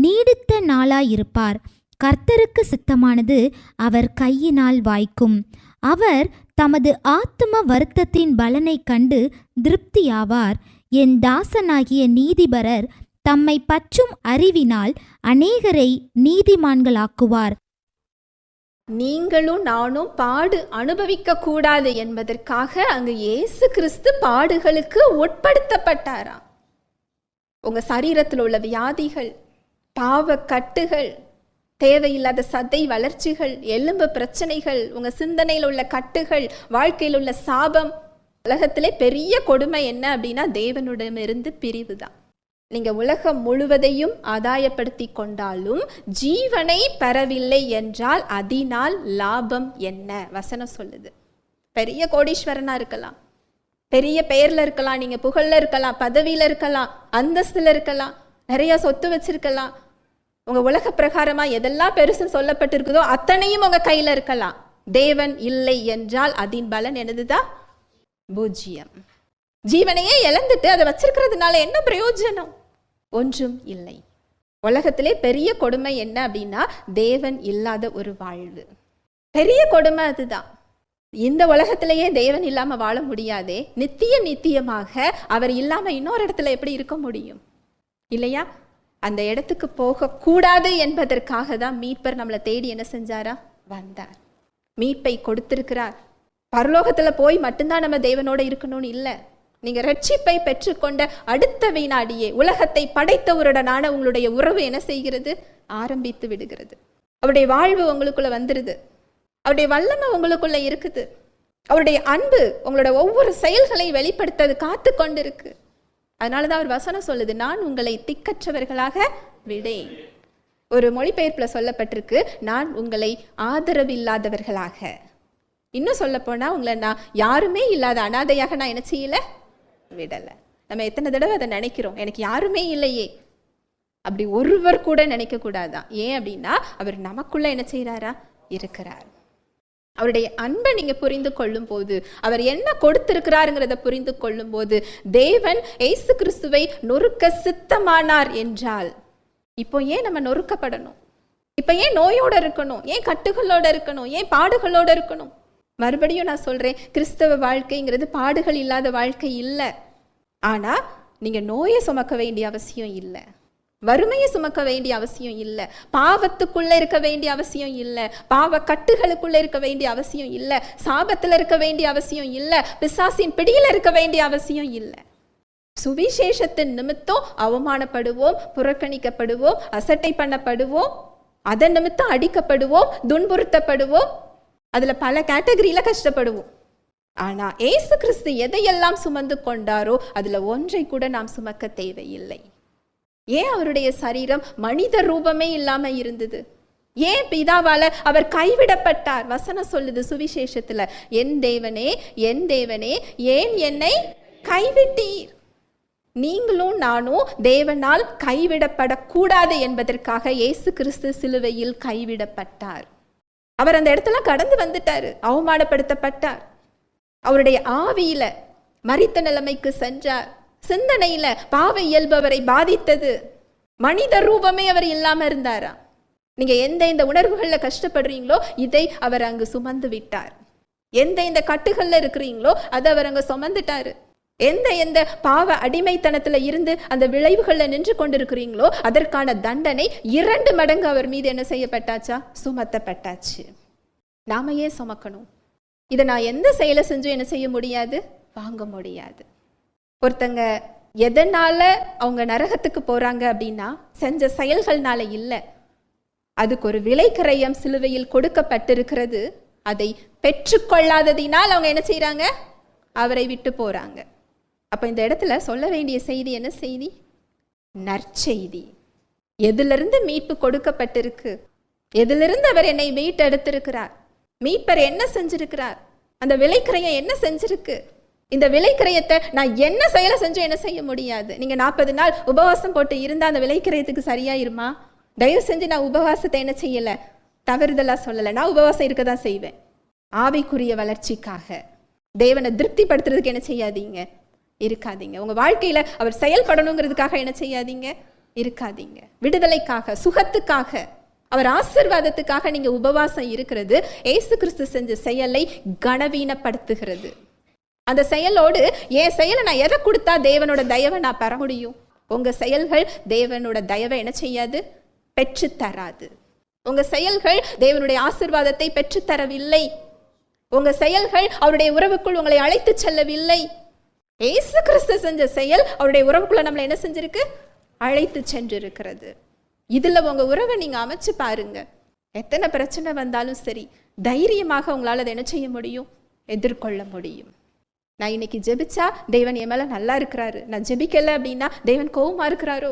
நீடித்த நாளாயிருப்பார். கர்த்தருக்கு சித்தமானது அவர் கையினால் வாய்க்கும். அவர் தமது ஆத்தும வருத்தத்தின் பலனை கண்டு திருப்தியாவார். என் தாசனாகிய நீதிபரர் தம்மை பற்றும் அறிவினால் அநேகரை நீதிமான்களாக்குவார். நீங்களும் நானும் பாடு அனுபவிக்க கூடாது என்பதற்காக அங்கு இயேசு கிறிஸ்து பாடுகளுக்கு உட்படுத்தப்பட்டாராம். உங்க சரீரத்தில் உள்ள வியாதிகள், பாவ கட்டுகள், தேவையில்லாத சதை வளர்ச்சிகள், எலும்பு பிரச்சனைகள், உங்க சிந்தனையில் உள்ள கட்டுகள், வாழ்க்கையில் உள்ள சாபம். உலகத்திலே பெரிய கொடுமை என்ன அப்படின்னா தேவனிடமிருந்து பிரிவு தான். நீங்க உலகம் முழுவதையும் ஆதாயப்படுத்தி கொண்டாலும் ஜீவனை பெறவில்லை என்றால் அதனால் லாபம் என்ன? வசனம் சொல்லுது. பெரிய கோடீஸ்வரனா இருக்கலாம், பெரிய பெயர்ல இருக்கலாம், நீங்க புகழ்ல இருக்கலாம், பதவியில இருக்கலாம், அந்தஸ்துல இருக்கலாம், நிறைய சொத்து வச்சிருக்கலாம், உங்க உலக பிரகாரமா எதெல்லாம் பெருசுன்னு சொல்லப்பட்டிருக்குதோ அத்தனையும் உங்க கையில இருக்கலாம். தேவன் இல்லை என்றால் அதன் பலன் என்னதுதான்? பூஜ்யம். ஜீவனையே இழந்துட்டு அதை வச்சிருக்கிறதுனால என்ன பிரயோஜனம்? ஒன்றும் இல்லை. உலகத்திலே பெரிய கொடுமை என்ன அப்படின்னா தேவன் இல்லாத ஒரு வாழ்வு. பெரிய கொடுமை அதுதான். இந்த உலகத்திலேயே தேவன் இல்லாம வாழ முடியாதே, நித்தியமாக அவர் இல்லாம இன்னொரு இடத்துல எப்படி இருக்க முடியும்? இல்லையா? அந்த இடத்துக்கு போக கூடாது என்பதற்காக தான் மீட்பர் நம்மளை தேடி என்ன செஞ்சாரா? வந்தார். மீட்பை கொடுத்திருக்கிறார். பரலோகத்துல போய் மட்டும்தான் நம்ம தேவனோட இருக்கணும்னு இல்லை. நீங்க ரட்சிப்பை பெற்றுக்கொண்ட அடுத்த வினாடியே உலகத்தை படைத்தவருடனான உங்களுடைய உறவு என்ன செய்கிறது? ஆரம்பித்து விடுகிறது. அவருடைய வாழ்வு உங்களுக்குள்ள வந்துருது. அவருடைய வல்லமை உங்களுக்குள்ள இருக்குது. அவருடைய அன்பு உங்களோட ஒவ்வொரு செயல்களை வெளிப்படுத்த காத்து கொண்டு இருக்கு. அதனாலதான் அவர் வசனம் சொல்லுது, நான் உங்களை திக்கற்றவர்களாக விடேன். ஒரு மொழிபெயர்ப்புல சொல்லப்பட்டிருக்கு, நான் உங்களை ஆதரவில்லாதவர்களாக. இன்னும் சொல்ல போனா உங்களை நான் யாருமே இல்லாத அனாதையாக நான் என்ன செய்யல? விடல. நம்ம எத்தனை தடவை அதை நினைக்கிறோம், எனக்கு யாருமே இல்லையே. அப்படி ஒருவர் கூட நினைக்க கூடாதான். ஏன் அப்படின்னா அவர் நமக்குள்ள என்ன செய்யறாரா? இருக்கிறார். அவருடைய அன்பை நீங்க புரிந்து கொள்ளும் போது, அவர் என்ன கொடுத்திருக்கிறாருங்கிறத புரிந்து கொள்ளும் போது, தேவன் இயேசு கிறிஸ்துவை நொறுக்க சித்தமானார் என்றால் இப்போ ஏன் நம்ம நொறுக்கப்படணும்? இப்ப ஏன் நோயோட இருக்கணும்? ஏன் கட்டுகளோட இருக்கணும்? ஏன் பாடுகளோட இருக்கணும்? மறுபடியும் நான் சொல்றேன், கிறிஸ்தவ வாழ்க்கைங்கிறது பாடுகள் இல்லாத வாழ்க்கை இல்லை. ஆனா நீங்க நோயை சுமக்க வேண்டிய அவசியம் இல்லை, வறுமையை சுமக்க வேண்டிய அவசியம் இல்லை, பாவத்துக்குள்ள இருக்க வேண்டிய அவசியம் இல்லை, பாவ கட்டுகளுக்குள்ள இருக்க வேண்டிய அவசியம் இல்லை, சாபத்துல இருக்க வேண்டிய அவசியம் இல்லை, பிசாசின் பிடியில இருக்க வேண்டிய அவசியம் இல்லை. சுவிசேஷத்தின் நிமித்தம் அவமானப்படுவோம், புறக்கணிக்கப்படுவோம், அசட்டை பண்ணப்படுவோம், அதன் நிமித்தம் அடிக்கப்படுவோம், துன்புறுத்தப்படுவோம், அதுல பல கேட்டகரியில கஷ்டப்படுவோம். ஆனா ஏசு கிறிஸ்து எதையெல்லாம் சுமந்து கொண்டாரோ அதுல ஒன்றை கூட நாம் சுமக்க தேவையில்லை. ஏன் அவருடைய சரீரம் மனித ரூபமே இல்லாம இருந்தது? ஏன் பிதாவால அவர் கைவிடப்பட்டார்? வசனம் சொல்லுது சுவிசேஷத்துல, என் தேவனே என் தேவனே ஏன் என்னை கைவிட்டீர்? நீங்களும் நானும் தேவனால் கைவிடப்படக்கூடாது என்பதற்காக இயேசு கிறிஸ்து சிலுவையில் கைவிடப்பட்டார். அவர் அந்த இடத்துல கடந்து வந்துட்டாரு, அவமானப்படுத்தப்பட்டார். அவருடைய ஆவியில மரித்த நிலைமைக்கு சென்றார். சிந்தனையில பாவ இயல்பு அவரை பாதித்தது. மனித ரூபமே அவர் இல்லாம இருந்தாரா? நீங்க எந்த உணர்வுகள்ல கஷ்டப்படுறீங்களோ இதை அவர் அங்கு சுமந்து விட்டார். எந்த கட்டுகள்ல இருக்கிறீங்களோ அதை அவர் அங்க சுமந்துட்டாரு. எந்த பாவ அடிமைத்தனத்துல இருந்து அந்த விளைவுகள்ல நின்று கொண்டிருக்கிறீங்களோ அதற்கான தண்டனை 2 மடங்கு அவர் மீது என்ன செய்யப்பட்டாச்சா? சுமத்தப்பட்டாச்சு. நாம ஏன் சுமக்கணும்? இதை நான் எந்த செயலை செஞ்சும் என்ன செய்ய முடியாது? வாங்க முடியாது. ஒருத்தங்க எதனால அவங்க நரகத்துக்கு போறாங்க அப்படின்னா செஞ்ச செயல்கள்னால இல்லை, அதுக்கு ஒரு விலைக்கிரயம் சிலுவையில் கொடுக்கப்பட்டிருக்கிறது. அதை பெற்றுக்கொள்ளாததினால் அவங்க என்ன செய்யறாங்க? அவரை விட்டு போறாங்க. அப்ப இந்த இடத்துல சொல்ல வேண்டிய செய்தி என்ன செய்தி? நற்செய்தி. எதிலிருந்து மீட்பு கொடுக்கப்பட்டிருக்கு? எதிலிருந்து அவர் என்னை மீட்டெடுத்திருக்கிறார்? மீட்பர் என்ன செஞ்சிருக்கிறார்? அந்த விலைக்கிரயம் என்ன செஞ்சிருக்கு? இந்த விலைக்கிரயத்தை நான் என்ன செயலை செஞ்சும் என்ன செய்ய முடியாது. நீங்க 40 நாள் உபவாசம் போட்டு இருந்தா அந்த விலைக்கிரயத்துக்கு சரியாயிருமா? தயவு செஞ்சு நான் உபவாசத்தை என்ன செய்யல, தவறுதலா சொல்லலை. நான் உபவாசம் இருக்க தான் செய்வேன். ஆவிக்குரிய வளர்ச்சிக்காக, தேவனை திருப்திப்படுத்துறதுக்கு என்ன செய்யாதீங்க? இருக்காதீங்க. உங்க வாழ்க்கையில அவர் செயல்படணுங்கிறதுக்காக என்ன செய்யாதீங்க? இருக்காதீங்க. விடுதலைக்காக, சுகத்துக்காக, அவர் ஆசீர்வாதத்துக்காக நீங்க உபவாசம் இருக்கிறது இயேசு கிறிஸ்து செஞ்ச செயலை கனவீனப்படுத்துகிறது. அந்த செயலோடு என் செயலை நான் எதை கொடுத்தா தேவனோட தயவை நான் பெற முடியும்? உங்க செயல்கள் தேவனோட தயவை என்ன செய்யாது? பெற்று தராது. உங்க செயல்கள் தேவனுடைய ஆசீர்வாதத்தை பெற்று தரவில்லை. உங்க செயல்கள் அவருடைய உறவுக்குள் உங்களை அழைத்து செல்லவில்லை. இயேசு கிறிஸ்து செஞ்ச செயல் அவருடைய உறவுக்குள்ள நம்மளை என்ன செஞ்சிருக்கு? அழைத்து சென்றிருக்கிறது. இதுல உங்க உறவை நீங்க அமைச்சு பாருங்க. எத்தனை பிரச்சனை வந்தாலும் சரி தைரியமாக உங்களால் அதை என்ன செய்ய முடியும்? எதிர்கொள்ள முடியும். நான் இன்னைக்கு ஜெபிச்சா தேவன் என் மேல நல்லா இருக்கிறாரு, நான் ஜெபிக்கல அப்படின்னா தேவன் கோவமா இருக்கிறாரோ?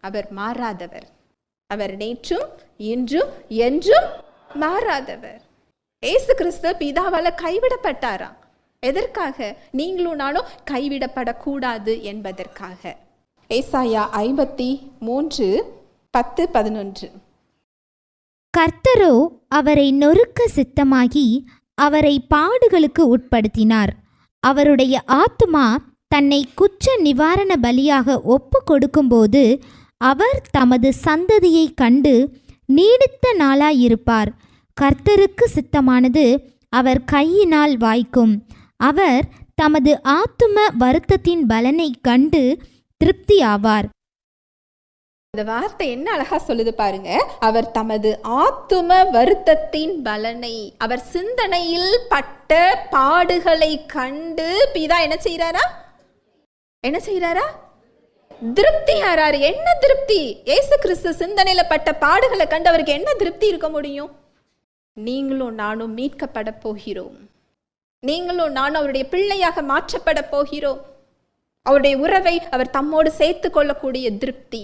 அவர் மாறாதவர். அவர் நேற்றும் இன்றும் என்றும் மாறாதவர். இயேசு கிறிஸ்து பிதாவால கைவிடப்பட்டாராம். எதற்காக? நீங்களும் நானும் கைவிடப்படக்கூடாது என்பதற்காக. ஏசாயா 53:10-11. கர்த்தரோ அவரை நொறுக்க சித்தமாகி அவரை பாடுகளுக்கு உட்படுத்தினார். அவருடைய ஆத்துமா தன்னை குற்ற நிவாரண பலியாக ஒப்பு கொடுக்கும்போது அவர் தமது சந்ததியை கண்டு நீடித்த நாளாயிருப்பார். கர்த்தருக்கு சித்தமானது அவர் கையினால் வாய்க்கும். அவர் தமது ஆத்தும வருத்தத்தின் பலனை கண்டு திருப்தி ஆவார். இந்த வார்த்தை என்ன அழகா சொல்லுது பாருங்க. அவர் தமது ஆத்தும வருத்தத்தின் பலனை, அவர் சிந்தனையில் பட்ட பாடுகளை கண்டு பிதா என்ன செய்யறாரா? திருப்தி ஆறாரு. என்ன திருப்தி? இயேசு கிறிஸ்து சிந்தனையில பட்ட பாடுகளை கண்டு அவருக்கு என்ன திருப்தி இருக்க முடியும்? நீங்களும் நானும் மீட்கப்பட போகிறோம். நீங்களும் நானும் அவருடைய பிள்ளையாக மாற்றப்பட போகிறோம். அவருடைய உறவை அவர் தம்மோடு சேர்த்து கொள்ளக்கூடிய திருப்தி,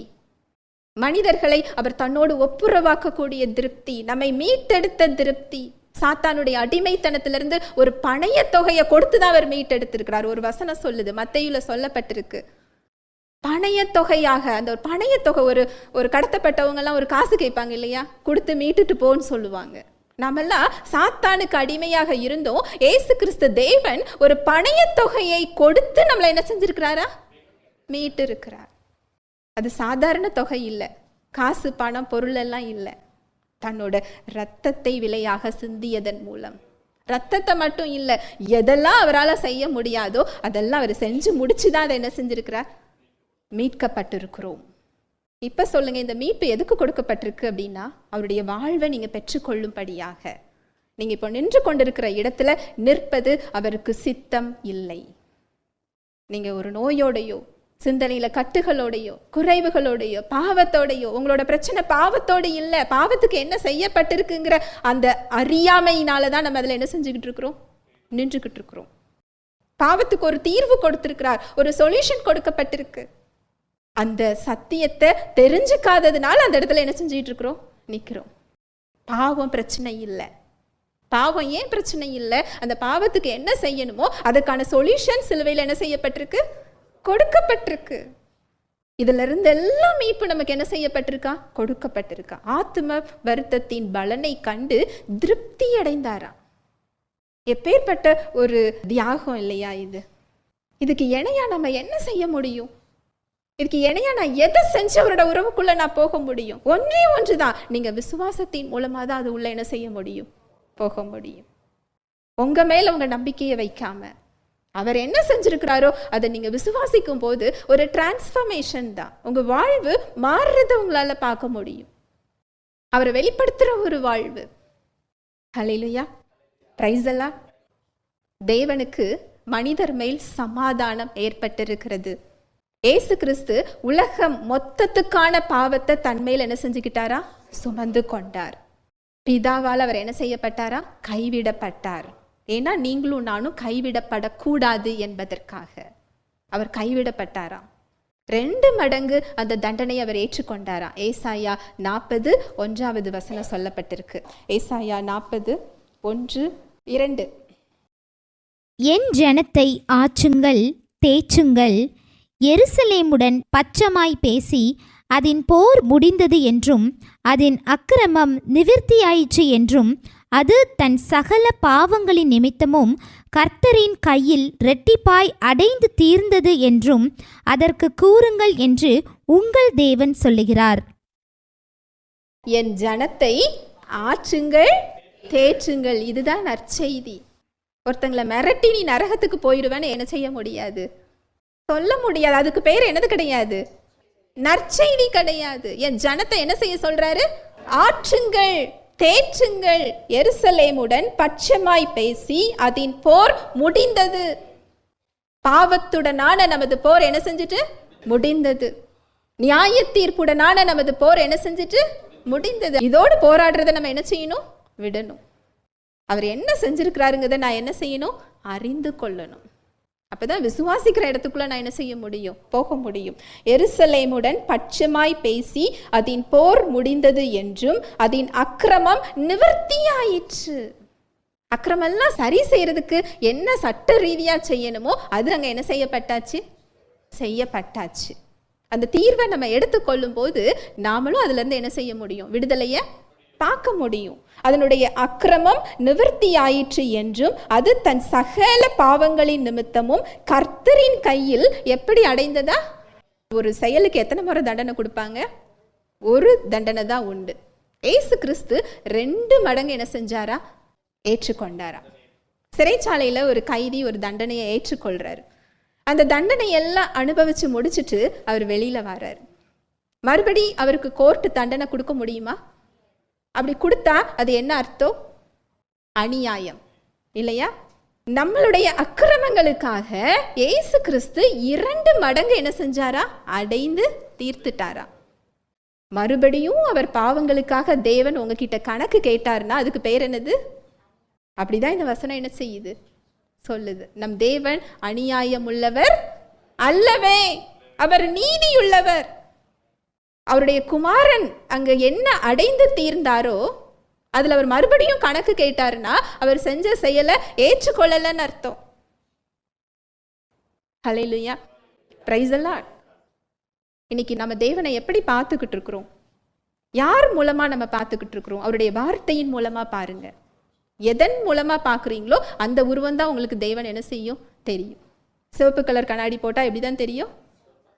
மனிதர்களை அவர் தன்னோடு ஒப்புரவாக்கக்கூடிய திருப்தி, நம்மை மீட்டெடுத்த திருப்தி. சாத்தானுடைய அடிமைத்தனத்திலிருந்து ஒரு பணைய தொகையை கொடுத்துதான் அவர் மீட்டெடுத்திருக்கிறார். ஒரு வசனம் சொல்லுது, மத்தேயுல சொல்லப்பட்டிருக்கு, பணைய தொகையாக. அந்த ஒரு பணைய தொகை, ஒரு கடத்தப்பட்டவங்க எல்லாம் ஒரு காசு கேட்பாங்க இல்லையா, கொடுத்து மீட்டுட்டு போன்னு சொல்லுவாங்க. நாமெல்லாம் சாத்தானுக்கு அடிமையாக இருந்தோம். ஏசு கிறிஸ்து தேவன் ஒரு பணைய தொகையை கொடுத்து நம்மளை என்ன செஞ்சிருக்கிறாரா? மீட்டு இருக்கிறார். அது சாதாரண தொகை இல்லை, காசு பணம் பொருள் எல்லாம் இல்லை. தன்னோட இரத்தத்தை விலையாக சிந்தியதன் மூலம், இரத்தத்தை மட்டும் இல்லை, எதெல்லாம் அவரால் செய்ய முடியாதோ அதெல்லாம் அவர் செஞ்சு முடிச்சுதான் அதை என்ன செஞ்சிருக்கிறார்? மீட்கப்பட்டிருக்கிறோம். இப்ப சொல்லுங்க, இந்த மீட்பு எதுக்கு கொடுக்கப்பட்டிருக்கு அப்படின்னா அவருடைய வாழ்வை நீங்க பெற்றுக்கொள்ளும்படியாக. நீங்க இப்போ நின்று கொண்டிருக்கிற இடத்துல நிற்பது அவருக்கு சித்தம் இல்லை. நீங்க ஒரு நோயோடையோ, சிந்தனையில கட்டுகளோடையோ, குறைவுகளோடையோ, பாவத்தோடையோ, உங்களோட பிரச்சனை பாவத்தோடு இல்லை, பாவத்துக்கு என்ன செய்யப்பட்டிருக்குங்கிற அந்த அறியாமையினாலதான் நம்ம அதுல என்ன செஞ்சுக்கிட்டு இருக்கிறோம்? நின்றுகிட்டு இருக்கிறோம். பாவத்துக்கு ஒரு தீர்வு கொடுத்திருக்கிறார், ஒரு சொல்யூஷன் கொடுக்கப்பட்டிருக்கு. அந்த சத்தியத்தை தெரிஞ்சுக்காததுனால அந்த இடத்துல என்ன செஞ்சுட்டு இருக்கிறோம்? நிற்கிறோம். பாவம் பிரச்சனை இல்லை. பாவம் ஏன் பிரச்சனை இல்லை? அந்த பாவத்துக்கு என்ன செய்யணுமோ அதுக்கான சொல்யூஷன் சிலுவையில் என்ன செய்யப்பட்டிருக்கு? கொடுக்கப்பட்டிருக்கு. இதுல இருந்து எல்லாம் மீட்பு நமக்கு என்ன செய்யப்பட்டிருக்கா? கொடுக்கப்பட்டிருக்கா. ஆத்தும வருத்தத்தின் பலனை கண்டு திருப்தி அடைந்தாரா. எப்பேற்பட்ட ஒரு தியாகம் இல்லையா இது? இதுக்கு இணையா நம்ம என்ன செய்ய முடியும்? இதுக்கு இணையா நான் எதை செஞ்சு அவரோட உறவுக்குள்ள நான் போக முடியும்? ஒன்றே ஒன்றுதான், நீங்க விசுவாசத்தின் மூலமா தான் அது உள்ள என்ன செய்ய முடியும்? போக முடியும். உங்க மேல உங்க நம்பிக்கையை வைக்காம அவர் என்ன செஞ்சிருக்கிறாரோ அதை நீங்க விசுவாசிக்கும் போது ஒரு டிரான்ஸ்ஃபர்மேஷன் தான். உங்க வாழ்வு மாறுறதை உங்களால பார்க்க முடியும். அவரை வெளிப்படுத்துற ஒரு வாழ்வு. ஹல்லேலூயா, பிரைஸ் அல்லா. தேவனுக்கு மனிதர் மேல் சமாதானம் ஏற்பட்டிருக்கிறது. ஏசு கிறிஸ்து உலகம் மொத்தத்துக்கான பாவத்தை தன்மையில் என்ன செஞ்சுக்கிட்டாரா? சுமந்து கொண்டார். பிதாவால் அவர் என்ன செய்யப்பட்டாரா? கைவிடப்பட்டார். ஏன்னா நீங்களும் நானும் கைவிடப்படக்கூடாது என்பதற்காக அவர் கைவிடப்பட்டாராம். 2 மடங்கு அந்த தண்டனை அவர் ஏற்றுக்கொண்டாராம். ஏசாயா 40:1 சொல்லப்பட்டிருக்கு. ஏசாயா 40:1-2. என் ஜனத்தை ஆற்றுங்கள், தேற்றுங்கள், எருசலேமுடன் பச்சமாய் பேசி அதன் போர் முடிந்தது என்றும் அதன் அக்கிரமம் நிவிர்த்தியாயிற்று என்றும் அது தன் சகல பாவங்களின் நிமித்தமும் கர்த்தரின் கையில் இரட்டிப்பாய் அடைந்து தீர்ந்தது என்றும் அதற்கு கூறுங்கள் என்று உங்கள் தேவன் சொல்லுகிறார். என் ஜனத்தை ஆற்றுங்கள், தேற்றுங்கள். இதுதான் நற்செய்தி. ஒருத்தங்களை மிரட்டி நீ நரகத்துக்கு போயிடுவேன்னு என்ன செய்ய முடியாது? சொல்ல முடியாது. அதுக்கு பேர் என்னது கிடையாது? நற்செய்தி கிடையாது. என் ஜனத்தை என்ன செய்ய சொல்றாரு? ஆற்றுங்கள், தேற்றுங்கள், எருசலேமுடன் பட்சமாய் பேசி அதன் போர் முடிந்தது. பாவத்துடனான நமது போர் என்ன செஞ்சுட்டு முடிந்தது. நியாய தீர்ப்புடனான நமது போர் என்ன செஞ்சுட்டு முடிந்தது. இதோடு போராடுறதை நம்ம என்ன செய்யணும்? விடணும். அவர் என்ன செஞ்சிருக்கிறாருங்கிறத நான் என்ன செய்யணும்? அறிந்து கொள்ளணும். அப்பதான் விசுவாசிக்கிற இடத்துக்குள்ள நான் என்ன செய்ய முடியும்? போக முடியும். எருசலேமுடன் பட்சமாய் பேசி அதன் போர் முடிந்தது என்றும் அதன் அக்கிரமம் நிவர்த்தியாயிற்று. அக்கிரமெல்லாம் சரி செய்யறதுக்கு என்ன சட்ட ரீதியா செய்யணுமோ அது அங்க என்ன செய்யப்பட்டாச்சு. அந்த தீர்வை நம்ம எடுத்துக்கொள்ளும் போது நாமளும் அதுல இருந்து என்ன செய்ய முடியும்? விடுதலைய பார்க்க முடியும். அதனுடைய அக்கிரமம் நிவர்த்தியாயிற்று என்றும் அது தன் சகல பாவங்களின் நிமித்தமும் கர்த்தரின் கையில் எப்படி அடைந்ததா? ஒரு செயலுக்கு எத்தனை முறை தண்டனை கொடுப்பாங்க? ஒரு தண்டனை தான் உண்டு. ஏசு கிறிஸ்து 2 மடங்கு என்ன செஞ்சாரா? ஏற்றுக்கொண்டாரா. சிறைச்சாலையில ஒரு கைதி ஒரு தண்டனையை ஏற்றுக்கொள்றாரு. அந்த தண்டனை எல்லாம் அனுபவிச்சு முடிச்சுட்டு அவர் வெளியில வர்றாரு. மறுபடி அவருக்கு கோர்ட்டு தண்டனை கொடுக்க முடியுமா? அப்படி கொடுத்தா அது என்ன அர்த்தம்? அநியாயம் இல்லையா? நம்மளுடைய அக்கிரமங்களுக்காக இயேசு கிறிஸ்து 2 மடங்கு என்ன செஞ்சாரா? அடைந்து தீர்த்துட்டாரா. மறுபடியும் அவர் பாவங்களுக்காக தேவன் உங்ககிட்ட கணக்கு கேட்டாருன்னா அதுக்கு பேர் என்னது? அப்படிதான் இந்த வசனம் என்ன செய்யுது? சொல்லுது. நம் தேவன் அநியாயம் உள்ளவர் அல்லவே, அவர் நீதியுள்ளவர். அவருடைய குமாரன் அங்க என்ன அடைந்து தீர்ந்தாரோ அதுல அவர் மறுபடியும் கணக்கு கேட்டாருன்னா அவர் செஞ்ச செயலை ஏற்றுக்கொள்ளலன்னு அர்த்தம். ஹல்லேலூயா, பிரைஸ் தி லார்ட். இன்னைக்கு நம்ம தேவனை எப்படி பார்த்துக்கிட்டு இருக்கிறோம்? யார் மூலமா நம்ம பார்த்துக்கிட்டு இருக்கிறோம்? அவருடைய வார்த்தையின் மூலமா பாருங்க. எதன் மூலமா பார்க்குறீங்களோ அந்த உருவம் தான் உங்களுக்கு தேவன் என்ன செய்யும்? தெரியும். சிவப்பு கலர் கண்ணாடி போட்டா எப்படிதான் தெரியும்?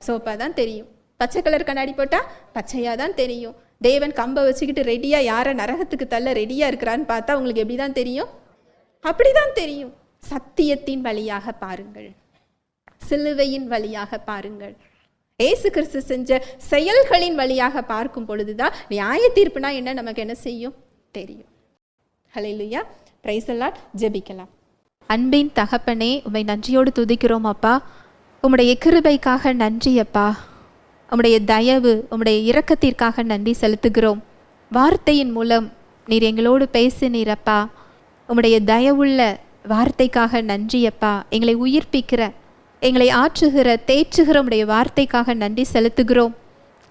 சிவப்பா தான் தெரியும். பச்சை கலர் கண்ணாடி போட்டா பச்சையா தான் தெரியும். தேவன் கம்பை வச்சுக்கிட்டு ரெடியா யாரை நரகத்துக்கு தள்ள ரெடியா இருக்கிறான்னு பார்த்தா உங்களுக்கு எப்படிதான் தெரியும்? அப்படிதான் தெரியும். சத்தியத்தின் வழியாக பாருங்கள், சிலுவையின் வழியாக பாருங்கள், ஏசு கிறிஸ்து செஞ்ச செயல்களின் வழியாக பார்க்கும் பொழுதுதான் நியாய தீர்ப்புனா என்ன நமக்கு என்ன செய்யும்? தெரியும். ஹல்லேலூயா, பிரைஸ் தி லார்ட். ஜெபிக்கலாம். அன்பின் தகப்பனே, உம்மை நன்றியோடு துதிக்கிறோம் அப்பா. உம்முடைய கிருபைக்காக நன்றி அப்பா. உம்முடைய தயவு, உம்முடைய இரக்கத்திற்காக நன்றி செலுத்துகிறோம். வார்த்தையின் மூலம் நீர் எங்களோடு பேசினீர் அப்பா. உம்முடைய தயவுள்ள வார்த்தைக்காக நன்றி அப்பா. எங்களை உயிர்ப்பிக்கிற, எங்களை ஆற்றுகிற, தேற்றுகிற உம்முடைய வார்த்தைக்காக நன்றி செலுத்துகிறோம்.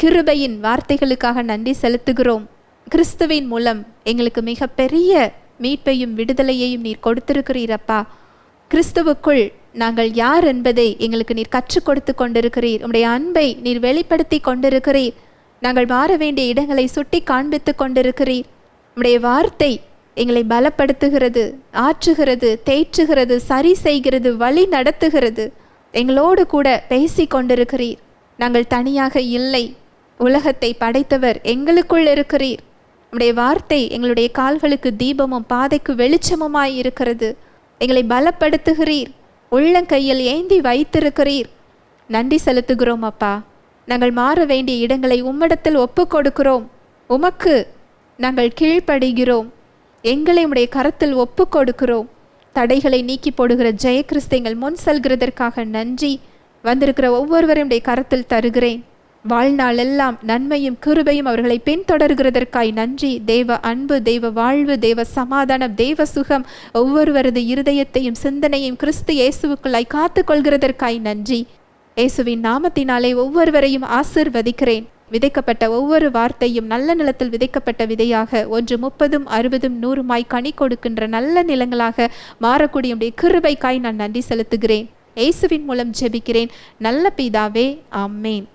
கிருபையின் வார்த்தைகளுக்காக நன்றி செலுத்துகிறோம். கிறிஸ்துவின் மூலம் எங்களுக்கு மிகப்பெரிய மீட்பையும் விடுதலையையும் நீர் கொடுத்திருக்கிறீரப்பா. கிறிஸ்துவுக்குள் நாங்கள் யார் என்பதை எங்களுக்கு நீர் கற்றுக் கொடுத்து கொண்டிருக்கிறீர். உம்முடைய அன்பை நீர் வெளிப்படுத்தி கொண்டிருக்கிறீர். நாங்கள் மாற வேண்டிய இடங்களை சுட்டி காண்பித்து கொண்டிருக்கிறீர். உம்முடைய வார்த்தை எங்களை பலப்படுத்துகிறது, ஆற்றுகிறது, தேற்றுகிறது, சரி செய்கிறது, வழி நடத்துகிறது. எங்களோடு கூட பேசி கொண்டிருக்கிறீர். நாங்கள் தனியாக இல்லை. உலகத்தை படைத்தவர் எங்களுக்குள் இருக்கிறீர். உம்முடைய வார்த்தை எங்களுடைய கால்களுக்கு தீபமும் பாதைக்கு வெளிச்சமுமாய் இருக்கிறது. எங்களை பலப்படுத்துகிறீர். உள்ளங்கையில் ஏந்தி வைத்திருக்கிறீர். நன்றி செலுத்துகிறோம் அப்பா. நாங்கள் மாற வேண்டிய இடங்களை உம்மிடத்தில் ஒப்பு கொடுக்கிறோம். உமக்கு நாங்கள் கீழ்ப்படுகிறோம். எங்களை உம்முடைய கரத்தில் ஒப்பு கொடுக்கிறோம். தடைகளை நீக்கி போடுகிற ஜெயகிறிஸ்து எங்கள் முன் செல்கிறதற்காக நன்றி. வந்திருக்கிற ஒவ்வொருவரையும் உடைய கரத்தில் தருகிறேன். வாழ்நாள் எல்லாம் நன்மையும் கிருபையும் அவர்களை பின்தொடர்கிறதற்காய் நன்றி. தேவ அன்பு, தெய்வ வாழ்வு, தெய்வ சமாதானம், தெய்வ சுகம் ஒவ்வொருவரது இருதயத்தையும் சிந்தனையும் கிறிஸ்து இயேசுவுக்குள்ளாய் காத்து கொள்கிறதற்காய் நன்றி. இயேசுவின் நாமத்தினாலே ஒவ்வொருவரையும் ஆசீர்வதிக்கிறேன். விதைக்கப்பட்ட ஒவ்வொரு வார்த்தையும் நல்ல நிலத்தில் விதைக்கப்பட்ட விதையாக 1 30 60 100 கனி கொடுக்கின்ற நல்ல நிலங்களாக மாறக்கூடிய உடைய கிருபைக்காய் நான் நன்றி செலுத்துகிறேன். இயேசுவின் மூலம் ஜெபிக்கிறேன் நல்ல பிதாவே, ஆமென்.